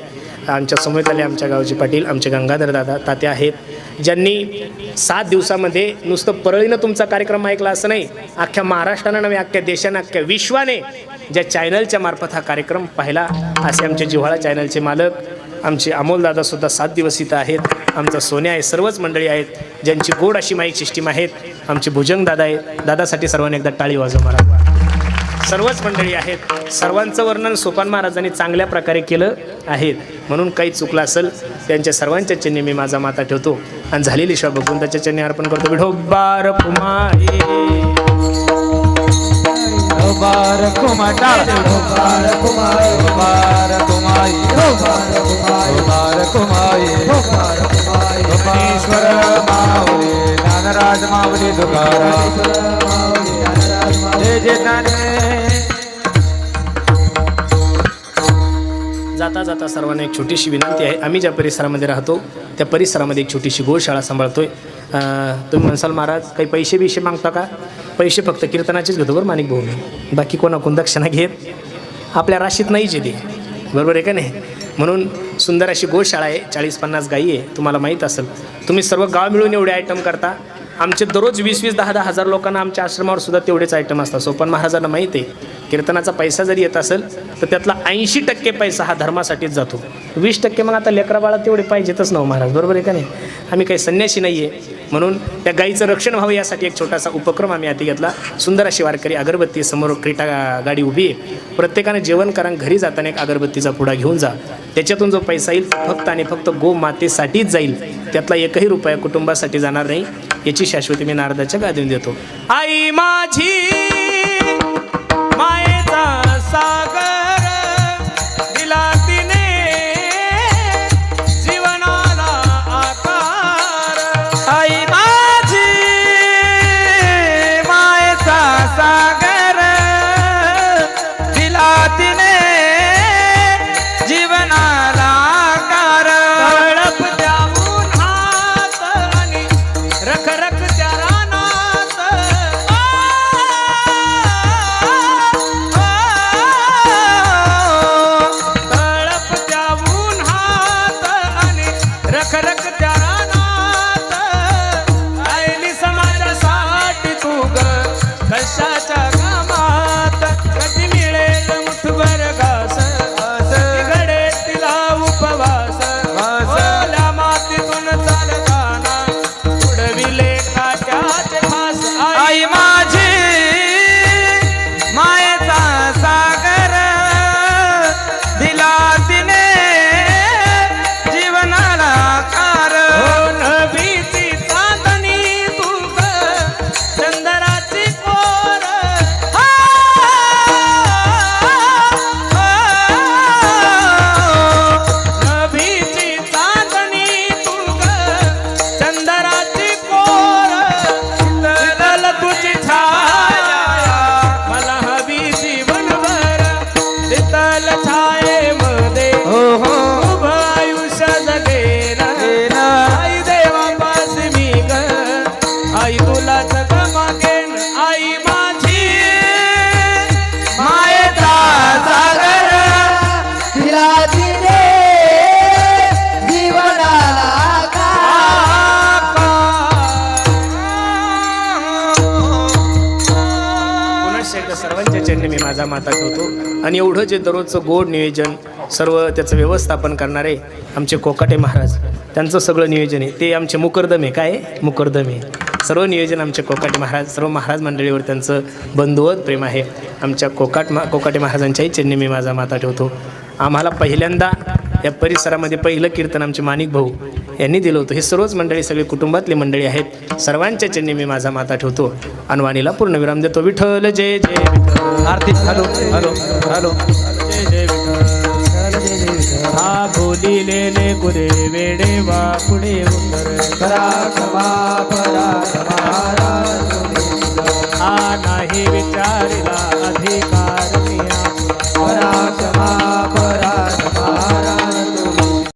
आमच्या समवेत आले आमच्या गावचे पाटील, आमचे गंगाधर दादा तात्या आहेत, ज्यांनी 7 दिवसामध्ये नुसतं परळीनं तुमचा कार्यक्रम ऐकला असं नाही, अख्ख्या महाराष्ट्रानं नव्हे, अख्ख्या देशानं, अख्ख्या विश्वाने ज्या चॅनलच्या मार्फत हा कार्यक्रम पाहिला, असे आमचे जिव्हाळा चॅनलचे मालक आमचे अमोल दादासुद्धा 7 दिवस इथं आहेत. आमचा सोन्या आहे. सर्वच मंडळी आहेत ज्यांची गोड अशी माईक सिस्टीम आहेत. आमचे भुजंग दादा आहे. दादासाठी सर्वांनी एकदा टाळी वाजवा महाराज. सर्वच मंडळी आहेत. सर्वांचं वर्णन सोपान महाराजांनी चांगल्या प्रकारे केलं आहे. म्हणून काही चुकलं असेल त्यांच्या सर्वांच्या चरणी मी माझा माथा ठेवतो आणि झालेली शिवा भगवंताच्या चरणी अर्पण करतो. विठोबार कुमारी
ज्ञानराज माऊली तुकाराम
जाता जाता सर्वांना एक छोटीशी विनंती आहे. आम्ही ज्या परिसरामध्ये राहतो त्या परिसरामध्ये एक छोटीशी गोशाळा सांभाळतोय. तुम्ही म्हणसाल महाराज काही पैसे बिशे मागता का? पैसे फक्त कीर्तनाचेच घेतो बरं माणिक भाऊ, बाकी कोणाकोण दक्षिणा घेत आपल्या राशीत नाहीच येते, बरोबर आहे का नाही. म्हणून सुंदर अशी गोशाळा आहे. 40-50 गायी आहे. तुम्हाला माहीत असेल, तुम्ही सर्व गाव मिळून एवढे आयटम करता. आमचे दररोज 20-10 हजार लोकांना आमच्या आश्रमावर सुद्धा तेवढेच आयटम असतात. सोपान महाराजांना माहीत आहे कीर्तनाचा पैसा जरी येत असेल तर त्यातला 80% पैसा हा धर्मासाठीच जातो. 20% मग आता लेकरा बाळा तेवढे पाहिजेतच ना हो महाराज, बरोबर आहे का नाही? आम्ही काही संन्यासी नाही आहे, म्हणून त्या गाईचं रक्षण व्हावं यासाठी एक छोटासा उपक्रम आम्ही हाती घेतला. सुंदर अशी वारकरी अगरबत्ती समोर क्रीटा गाडी उभी आहे, प्रत्येकाने जेवण करा, घरी जाताना एक अगरबत्तीचा पुडा घेऊन जा. त्याच्यातून जो पैसा येईल फक्त आणि फक्त गो मातेसाठीच जाईल, त्यातला एकही रुपया कुटुंबासाठी जाणार नाही, याची शाश्वती मी नारदाच्या गादीने देतो. आई माझी मायेचा सागर दिला तिने जीवनाला आकार.
आई माझी मायेचा सागर दिला तिने जीवनाला आकार.
तळप त्या उन्हात आणि रखरख त्या रानात, तळप त्या उन्हात आणि रखरख त्या रानात, आईली समाजासाठी तू ग कशाच्या कामात. कधी मिळेल मुठभर घास, कधी घडे तिला उपवास, ओल्या मातीतून चालताना उडविले काट्याचे फास.
आई माझी मायेचा सागर दिला तिने जीवनाला आकार.
हो नभीची चांदणी तू ग चंदराची कोर, नभीची चांदणी तू ग चंदराची कोर. शीतल तुझी छाया मला हवी जीवनभर, शीतल छायेमध्ये
हो हो
उभं आयुष्य जगेन. आई देवापास मी ग, आई तुलाच ग मागेन. आई माझी
मायेचा सागर
तिला तिने जीवनाला
पुनश्च एकदा सर्वांच्या चरणी मी माझा माता ठेवतो. आणि एवढं जे दररोजचं गोड नियोजन सर्व त्याचं व्यवस्थापन करणारे आमचे कोकाटे महाराज, त्यांचं सगळं नियोजन आहे ते आमचे मुकरदम आहे. काय मुकरदम आहे सर्व नियोजन आमचे कोकाटे महाराज, सर्व महाराज मंडळीवर त्यांचं बंधुवत प्रेम आहे. आमच्या कोकाटे महाराजांच्याही चरणी मी माझा माता ठेवतो. आम्हाला पहिल्यांदा या परिसरामध्ये पहिलं कीर्तन आमचे माणिक भाऊ यांनी दिलं होतं. हे सर्वच मंडळी सगळे कुटुंबातली मंडळी आहेत, सर्वांच्या चरणी मी माझा माता ठेवतो. अनवाणीला पूर्णविराम देतो. विठ्ठल जय जय विठ्ठल.
आरती हॅलो हॅलो हॅलो.
जय जय विठ्ठल. हा बोलिलेले गुरे वेडे वा पुढे उतर,
पराक्रमा पराक्रमा
हा नाही विचारिला अधिकार.